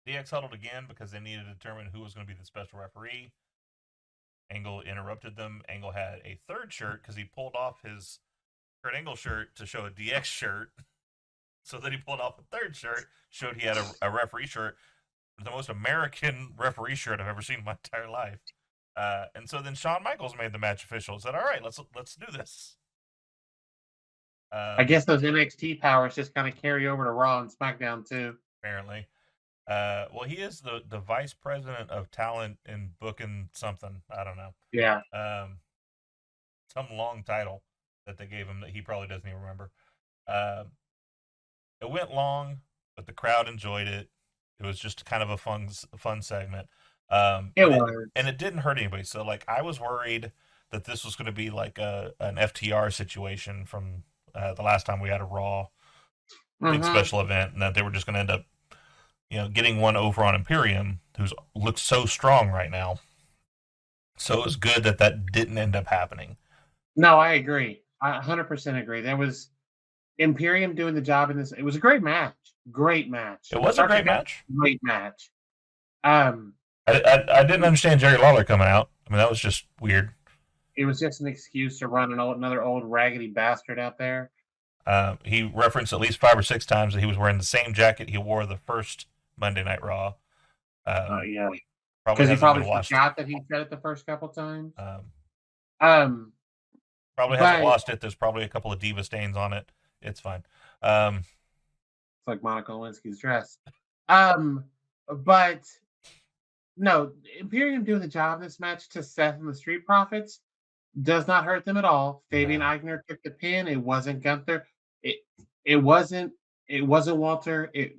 DX huddled again because they needed to determine who was going to be the special referee. Angle interrupted them. Angle had a third shirt because he pulled off his Kurt Angle shirt to show a DX shirt. So then he pulled off a third shirt, showed he had a referee shirt, the most American referee shirt I've ever seen in my entire life. And so then Shawn Michaels made the match official. Said, "All right, let's do this." I guess those NXT powers just kind of carry over to Raw and SmackDown too. Apparently. Well, he is the vice president of talent and booking something. I don't know. Yeah. Some long title that they gave him that he probably doesn't even remember. It went long, but the crowd enjoyed it. It was just kind of a fun segment. It was. And it didn't hurt anybody. So like I was worried that this was going to be like an FTR situation from the last time we had a Raw big special event, and that they were just going to end up getting one over on Imperium, who's looks so strong right now. So it was good that didn't end up happening. No, I agree. I 100% agree. There was Imperium doing the job in this. It was a great match. Great match. It was a great match. Great match. I didn't understand Jerry Lawler coming out. I mean, that was just weird. It was just an excuse to run another old raggedy bastard out there. He referenced at least 5 or 6 times that he was wearing the same jacket he wore the first Monday Night Raw. Yeah. Because he probably forgot that he said it the first couple times. Probably hasn't lost it. There's probably a couple of diva stains on it. It's fine. It's like Monica Lewinsky's dress. But no, Imperium doing the job in this match to Seth and the Street Profits does not hurt them at all. Fabian Eichner took the pin. It wasn't Gunther. It wasn't Walter. It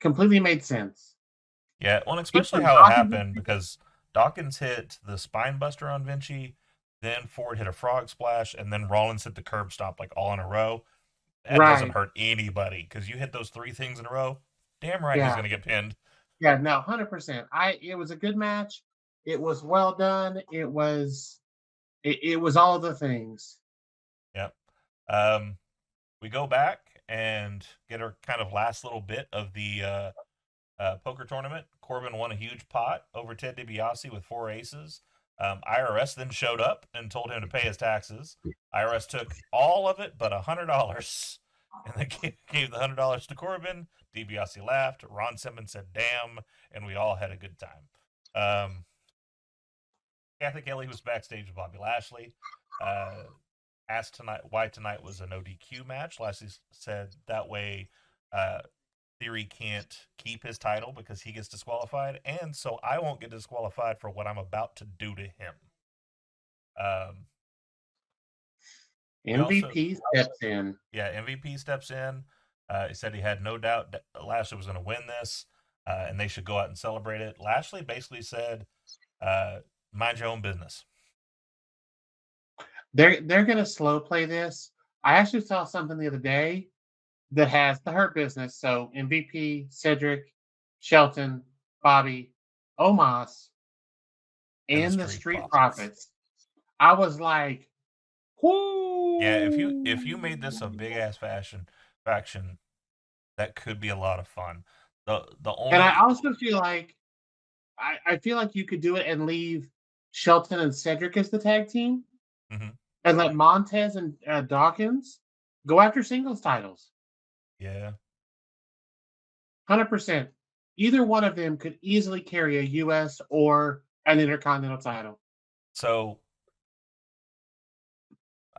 completely made sense. Yeah, well, especially how it happened because Dawkins hit the spine buster on Vinci, then Ford hit a frog splash, and then Rollins hit the curb stop like all in a row. That doesn't hurt anybody because you hit those 3 things in a row. Damn right he's going to get pinned. Yeah, no, 100%. It was a good match. It was well done. It was all the things. Yep. We go back and get our kind of last little bit of the poker tournament. Corbin won a huge pot over Ted DiBiase with 4 aces. IRS then showed up and told him to pay his taxes. IRS took all of it but $100, and they gave the $100 to Corbin. DiBiase laughed. Ron Simmons said, "Damn," and we all had a good time. Kathy Kelly was backstage with Bobby Lashley. Asked why tonight was a no DQ match. Lashley said that way Theory can't keep his title because he gets disqualified, and so I won't get disqualified for what I'm about to do to him. MVP steps in. Yeah, MVP steps in. He said he had no doubt that Lashley was going to win this, and they should go out and celebrate it. Lashley basically said, "Mind your own business." They're going to slow play this. I actually saw something the other day that has the Hurt Business. So MVP, Cedric, Shelton, Bobby, Omos, and the Street Profits. I was like, Yeah, if Whoo! you made this a big ass faction, that could be a lot of fun. The And I only also feel like I feel like you could do it and leave Shelton and Cedric as the tag team, mhm, and let Montez and Dawkins go after singles titles. yeah. 100%. Either one of them could easily carry a US or an Intercontinental title. So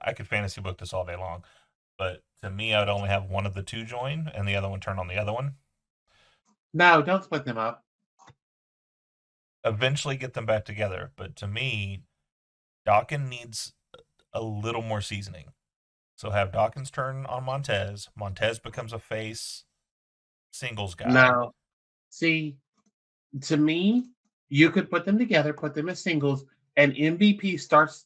I could fantasy book this all day long, but to me, I would only have one of the two join and the other one turn on the other one. No, don't split them up. Eventually get them back together, but to me, Dawkins needs a little more seasoning. So have Dawkins turn on Montez. Montez becomes a face singles guy. No. See, to me, you could put them together, put them as singles, and MVP starts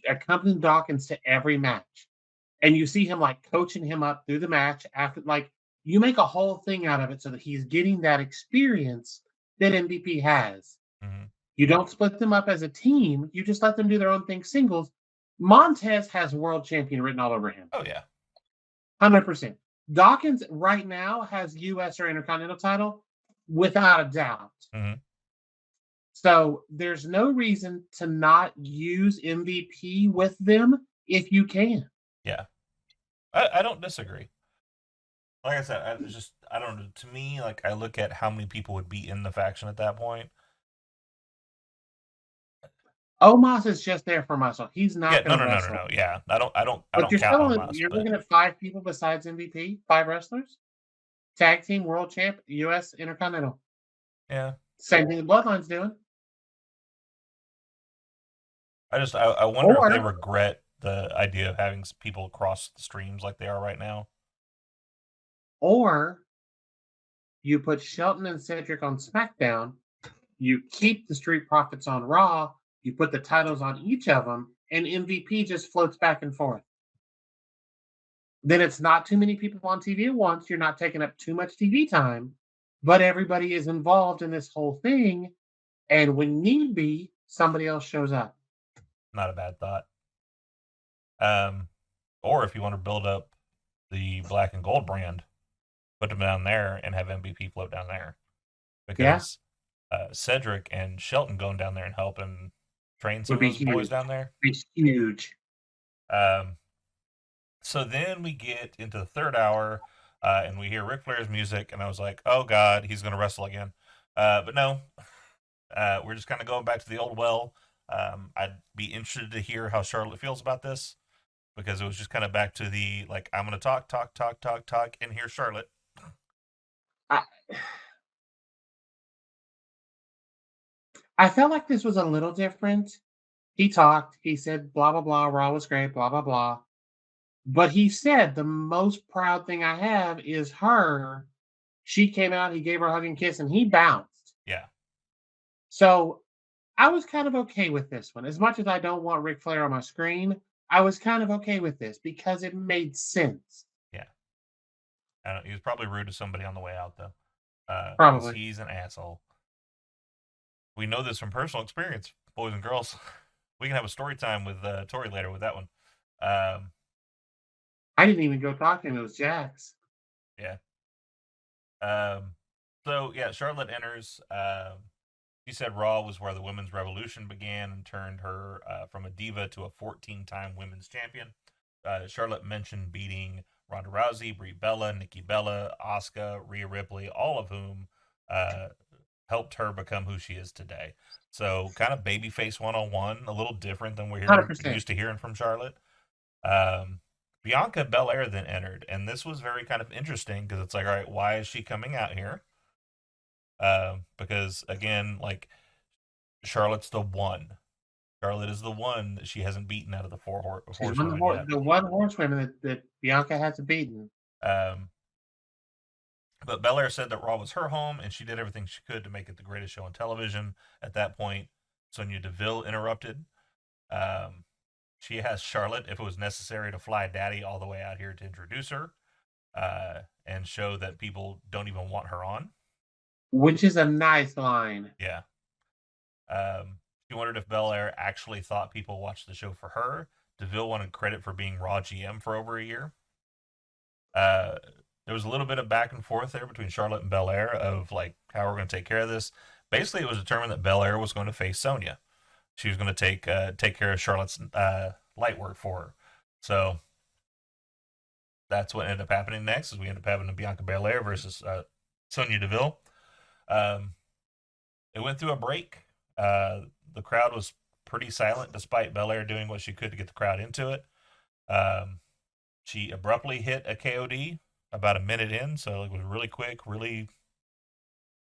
accompanying Dawkins to every match. And you see him like coaching him up through the match after like you make a whole thing out of it so that he's getting that experience that MVP has. Hmm. You don't split them up as a team, you just let them do their own thing singles. Montez has world champion written all over him. Oh yeah. 100%. Dawkins right now has US or Intercontinental title without a doubt. Hmm. So there's no reason to not use MVP with them if you can. Yeah. I don't disagree. Like I said, I don't know. To me, like I look at how many people would be in the faction at that point. Omos is just there for muscle. He's Yeah, not going no, to no, no, no, wrestle. no. Yeah, I But don't count Omos, you're but looking at five people besides MVP, five wrestlers, tag team, world champ, US Intercontinental. yeah, Same thing the Bloodline's doing. I wonder if they Or regret the idea of having people cross the streams like they are right now. or you put Shelton and Cedric on SmackDown. You keep the Street Profits on Raw. You put the titles on each of them, and MVP just floats back and forth. Then it's not too many people on TV at once. You're not taking up too much TV time, but everybody is involved in this whole thing. And when need be, somebody else shows up. Not a bad thought. Um, or if you want to build up the black and gold brand, put them down there and have MVP float down there Yeah, because Cedric and Shelton going down there and helping train some would of be those boys huge. down there. It's huge. Um, so then we get into the third hour, and we hear Ric Flair's music, and I was like, "Oh God, he's going to wrestle again." But no, we're just kind of going back to the old well. I'd be interested to hear how Charlotte feels about this because it was just kind of back to the like, I'm going to talk, talk, talk, talk, talk, and here's Charlotte. I, I felt like this was a little different. He talked, he said, blah, blah, blah, Raw was great, blah, blah, blah. But he said, the most proud thing I have is her. She came out, he gave her a hug and kiss, and he bounced. Yeah, So I was kind of okay with this one. As much as I don't want Ric Flair on my screen, I was kind of okay with this because it made sense. yeah. I don't, he was probably rude to somebody on the way out though, because Probably. he's an asshole. We know this from personal experience, boys and girls. We can have a story time with Tori later with that one. Um, I didn't even go talk to him. It was Jax. yeah. Um, so yeah, Charlotte enters. She said Raw was where the women's revolution began and turned her from a diva to a 14-time women's champion. Charlotte mentioned beating Ronda Rousey, Brie Bella, Nikki Bella, Asuka, Rhea Ripley, all of whom uh, helped her become who she is today. So kind of babyface 101, a little different than we're 100%. used to hearing from Charlotte. Um, Bianca Belair then entered, and this was very kind of interesting because it's like, all right, why is she coming out here? Because again, like Charlotte's the one. Charlotte is the one that she hasn't beaten out of the She's one of horsewomen yet. the one horsewoman that Bianca hasn't beaten. Um, but Belair said that Raw was her home, and she did everything she could to make it the greatest show on television. At that point, Sonya Deville interrupted. Um, she asked Charlotte if it was necessary to fly Daddy all the way out here to introduce her and show that people don't even want her on. Which is a nice line. Yeah. She wondered if Belair actually thought people watched the show for her, DeVille wanted credit for being Raw GM for over a year. Uh, there was a little bit of back and forth there between Charlotte and Belair of like how we're going to take care of this. Basically, it was determined that Belair was going to face Sonya. She was going to take care of Charlotte's light work for her. So that's what ended up happening next. Is we ended up having a Bianca Belair versus Sonya Deville. Um, it went through a break. The crowd was pretty silent despite Belair doing what she could to get the crowd into it. She abruptly hit a KOD about a minute in, so it was really quick, really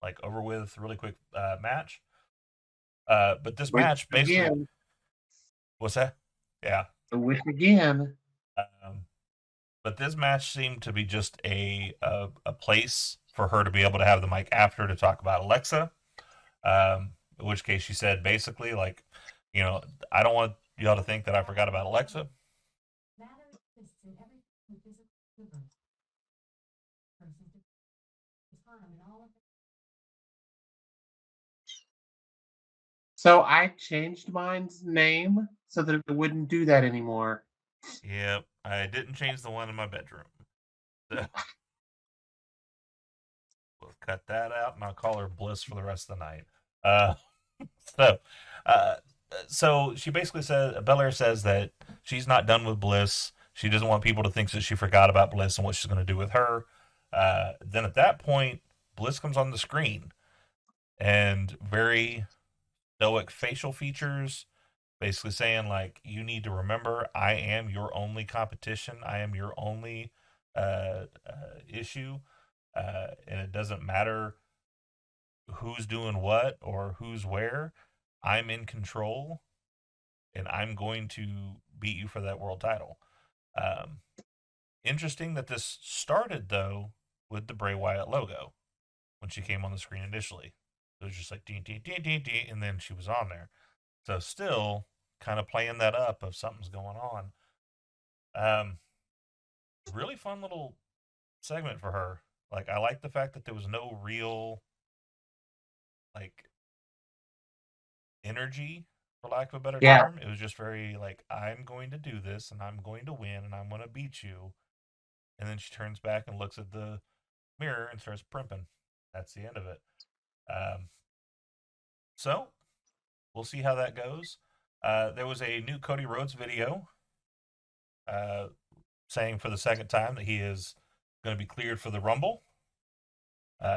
like over with, really quick match. But this Which match basically, again, what's that? Yeah. which again, Um, but this match seemed to be just a place for her to be able to have the mic after to talk about Alexa. In which case she said basically like, I don't want y'all to think that I forgot about Alexa. so I changed mine's name so that it wouldn't do that anymore. Yep, I didn't change the one in my bedroom. So, we'll cut that out, and I'll call her Bliss for the rest of the night. Uh, so, uh, so she basically said, Belair says that she's not done with Bliss. She doesn't want people to think that she forgot about Bliss and what she's going to do with her. Then at that point, Bliss comes on the screen and very stoic facial features, basically saying like, you need to remember, I am your only competition. I am your only issue, and it doesn't matter who's doing what or who's where. I'm in control, and I'm going to beat you for that world title. Um, Interesting that this started though with the Bray Wyatt logo when she came on the screen initially. It was just like ding ding ding ding ding, and then she was on there. So still kind of playing that up of something's going on. Um, Really fun little segment for her. Like I like the fact that there was no real like energy, for lack of a better Yeah, term. It was just very like, I'm going to do this and I'm going to win and I'm going to beat you. And then she turns back and looks at the mirror and starts primping. That's the end of it. Um, so we'll see how that goes. There was a new Cody Rhodes video uh, saying for the second time that he is going to be cleared for the Rumble.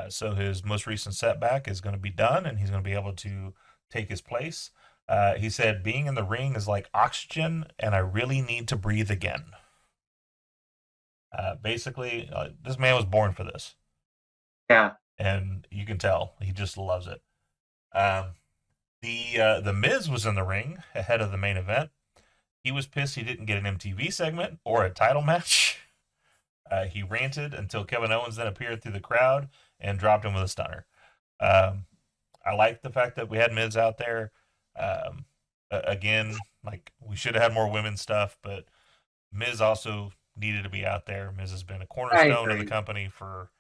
So his most recent setback is going to be done, and he's going to be able to take his place. He said, "Being in the ring is like oxygen, and I really need to breathe again." Basically, this man was born for this, yeah. and you can tell he just loves it. Um, the Miz was in the ring ahead of the main event. He was pissed he didn't get an MTV segment or a title match. He ranted until Kevin Owens then appeared through the crowd and dropped him with a stunner. Um, I like the fact that we had Miz out there. Again, like we should have had more women's stuff, but Miz also needed to be out there. Miz has been a I cornerstone of the agree. company for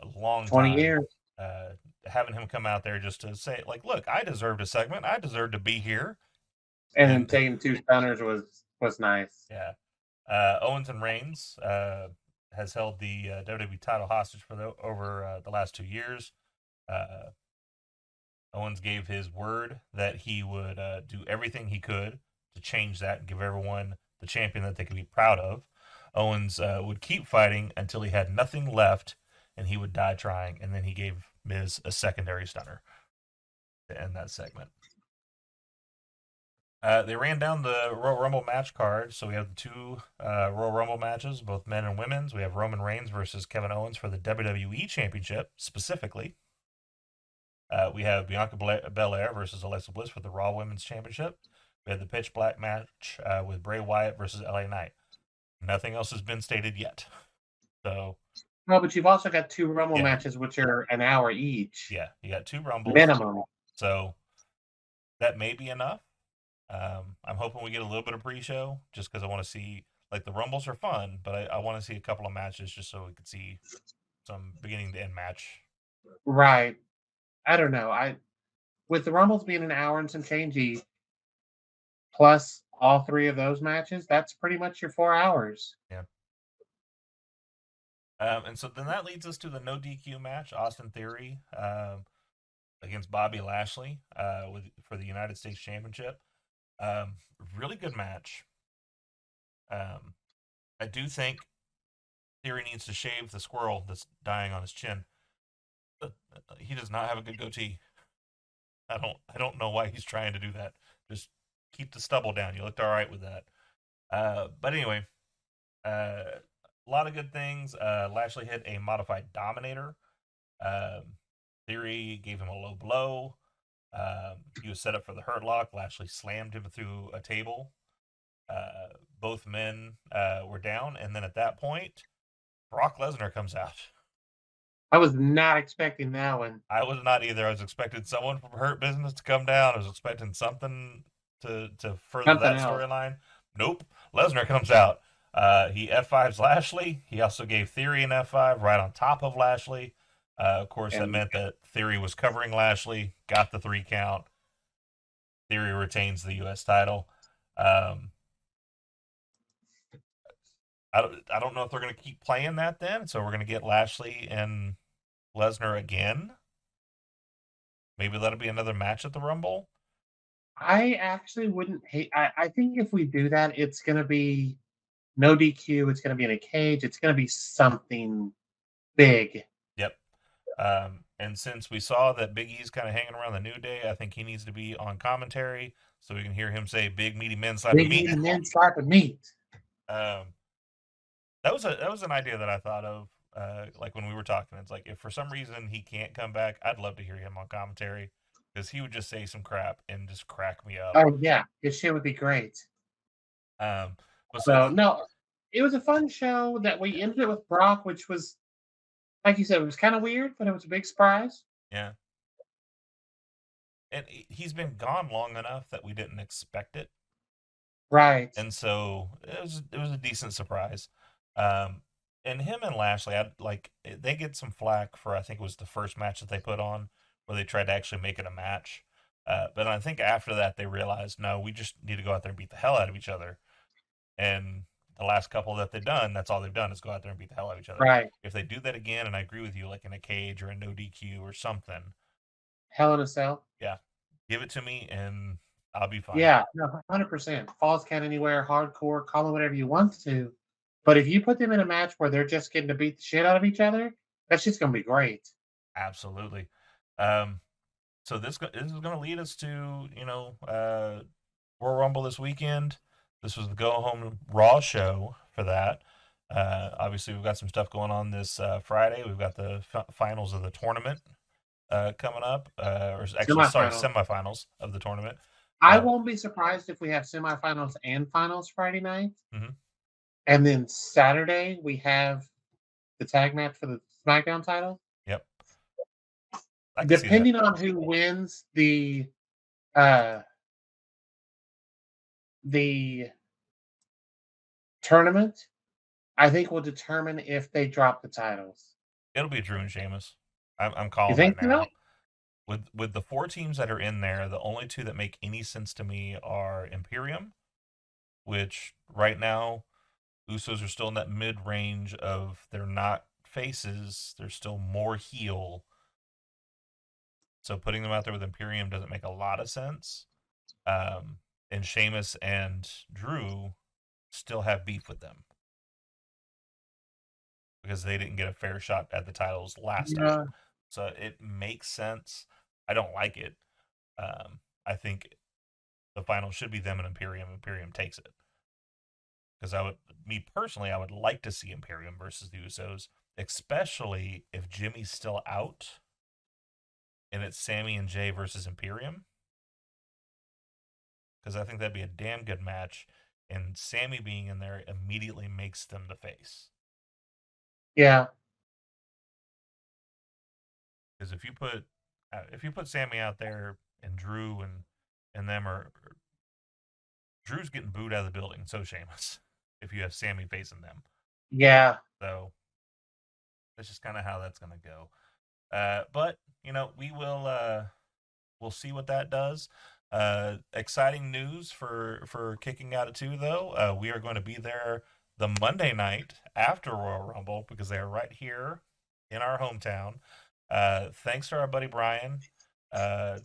a long 20 time. years. Having him come out there just to say, like, look, I deserved a segment. I deserved to be here. And then And taking two stunners was nice. yeah, Owens and Reigns has held the WWE title hostage for over the last 2 years. Uh, Owens gave his word that he would do everything he could to change that and give everyone the champion that they could be proud of. Owens would keep fighting until he had nothing left, and he would die trying. And then he gave Miz a secondary stunner to end that segment. They ran down the Royal Rumble match card, so we have the two Royal Rumble matches, both men and women's. We have Roman Reigns versus Kevin Owens for the WWE Championship, specifically. We have Bianca Belair versus Alexa Bliss for the Raw Women's Championship. We have the Pitch Black match with Bray Wyatt versus LA Knight. Nothing else has been stated yet. So, No, but you've also got two Rumble yeah, matches, which are an hour each, yeah, you got two Rumbles. minimum. So that may be enough. I'm hoping we get a little bit of pre-show just because I want to see, like, the Rumbles are fun, but I want to see a couple of matches just so we can see some beginning to end match. Right. I don't know. With the Rumbles being an hour and some change each, plus all three of those matches, that's pretty much your 4 hours. Yeah. And so then that leads us to the no DQ match: Austin Theory against Bobby Lashley for the United States Championship. Um, Really good match. Um, I do think Theory needs to shave the squirrel that's dying on his chin. He does not have a good goatee. I don't know why he's trying to do that. Just keep the stubble down. You looked all right with that. But anyway, a lot of good things. Lashley hit a modified Dominator. Theory gave him a low blow. He was set up for the Hurt Lock. Lashley slammed him through a table. Both men were down, and then at that point, Brock Lesnar comes out. I was not expecting that one. I was not either. I was expecting someone from Hurt Business to come down. I was expecting something to further Something that else. storyline. Nope. Lesnar comes out. He F5s Lashley. He also gave Theory an F5 right on top of Lashley. Of course, that And meant that Theory was covering Lashley, got the 3 count. Theory retains the U.S. title. Um, I don't know if they're going to keep playing that then. So we're going to get Lashley and Lesnar again. Maybe that'll be another match at the Rumble. I actually wouldn't hate. I think if we do that, it's going to be no DQ. It's going to be in a cage. It's going to be something big. Yep. And since we saw that Big E's kind of hanging around the New Day, I think he needs to be on commentary so we can hear him say "big meaty men slapping Big meat." meaty men slapping meat. Um, that was an idea that I thought of. Like when we were talking, it's like if for some reason he can't come back, I'd love to hear him on commentary because he would just say some crap and just crack me up. Oh yeah, this shit would be great. Um, but so So then, no, it was a fun show that we ended it with Brock, which was like you said, it was kind of weird, but it was a big surprise. yeah, and he's been gone long enough that we didn't expect it, Right, and so it was a decent surprise. Um, and him and Lashley, I like they get some flack for I think it was the first match that they put on where they tried to actually make it a match. But I think after that they realized no, we just need to go out there and beat the hell out of each other. And the last couple that they've done, that's all they've done is go out there and beat the hell out of each other. right. If they do that again, and I agree with you, like in a cage or a no DQ or something, Hell in a Cell. yeah, give it to me and I'll be fine. Yeah, no, 100%. Falls count anywhere, hardcore, call it whatever you want to. But if you put them in a match where they're just getting to beat the shit out of each other, that's just gonna be great. Absolutely. Um, so this is going to lead us to Royal Rumble this weekend. This was the go home Raw show for that. Obviously, we've got some stuff going on this Friday. We've got the finals of the tournament coming up, or actually, sorry, Semifinals. semifinals of the tournament. I Uh, won't be surprised if we have semifinals and finals Friday night. mhm. And then Saturday we have the tag match for the SmackDown title. Yep, I can see that. Depending on who wins uh the tournament, I think will determine if they drop the titles. It'll be Drew and Sheamus. I'm You calling that think so? now. With the 4 teams that are in there, the only two that make any sense to me are Imperium, which right now Usos are still in that mid range of they're not faces, they're still more heel. So putting them out there with Imperium doesn't make a lot of sense. Um, and Sheamus and Drew still have beef with them because they didn't get a fair shot at the titles last time. Yeah. So it makes sense. I don't like it. I think the final should be them and Imperium. Imperium takes it because me personally, I would like to see Imperium versus the Usos, especially if Jimmy's still out and it's Sami and Jay versus Imperium, because I think that'd be a damn good match. And Sami being in there immediately makes them the face. Yeah. Because if you put Sami out there and Drew and them are Drew's getting booed out of the building, so Sheamus. If you have Sami facing them, Yeah. so that's just kind of how that's going to go. But we'll see what that does. Exciting news for kicking out at 2 though. We are going to be there the Monday night after Royal Rumble because they are right here in our hometown. Thanks to our buddy Brian. Uh,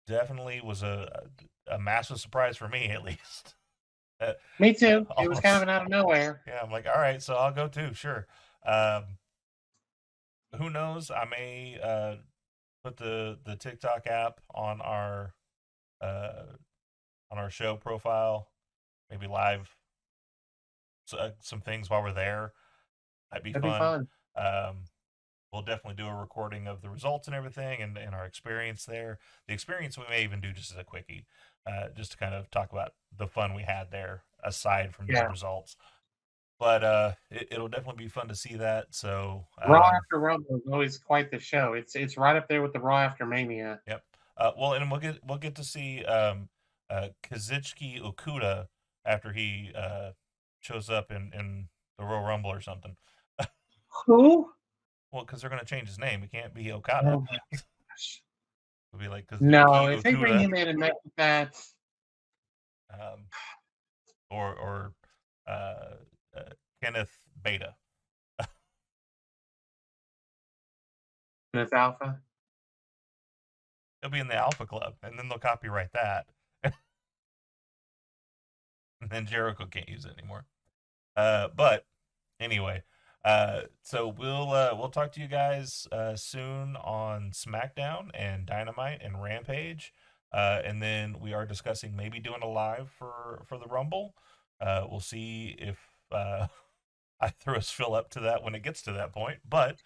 Definitely was a massive surprise for me at least. Uh, Me too. It was kind of Almost, an out of nowhere. yeah. I'm like, all right, so I'll go too. Sure. Um, who knows? I may put the TikTok app uh, on our show profile. Maybe live some things while we're there. That'd be That'd be fun. fun. Um, we'll definitely do a recording of the results and everything and our experience there. The experience we may even do just as a quickie, just to kind of talk about the fun we had there aside from the Yeah. results. But it'll definitely be fun to see that. So, Raw after Rumble is always quite the show. It's right up there with the Raw after Mania. yep. Well, and we'll get to see Kazuchika Okuda after he shows up in the Royal Rumble or something. Who? Well, because they're going to change his name. It can't be Okada. Oh my gosh. It'll be like No, Kazuki if they bring Okuda, him in and mess with that, um, or uh, uh, Kenneth Beta. Miss Alpha. He'll be in the Alpha Club, and then they'll copyright that, and then Jericho can't use it anymore. But anyway, so we'll talk to you guys soon on SmackDown and Dynamite and Rampage, and then we are discussing maybe doing a live for the Rumble. We'll see if I throw us Phil up to that when it gets to that point, but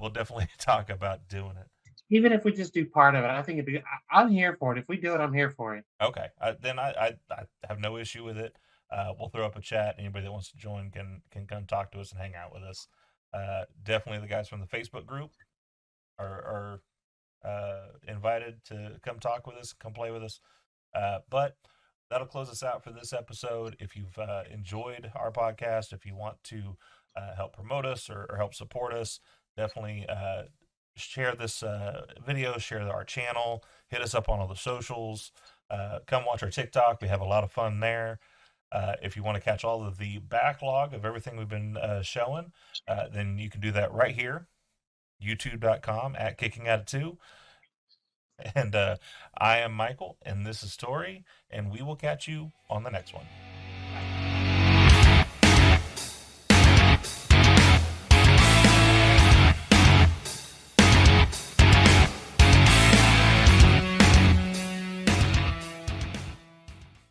we'll definitely talk about doing it. Even if we just do part of it, I think it'd be. I'm here for it. If we do it, I'm here for it. Okay, then I have no issue with it. We'll throw up a chat. Anybody that wants to join can come talk to us and hang out with us. Definitely the guys from the Facebook group are invited to come talk with us, come play with us. But that'll close us out for this episode. If you've enjoyed our podcast, if you want to help promote us or help support us, definitely share this video, share our channel, hit us up on all the socials. Come watch our TikTok. We have a lot of fun there. If you want to catch all of the backlog of everything we've been showing, then you can do that right here, youtube.com at kicking out of two. And I am Michael, and this is Tori, and we will catch you on the next one.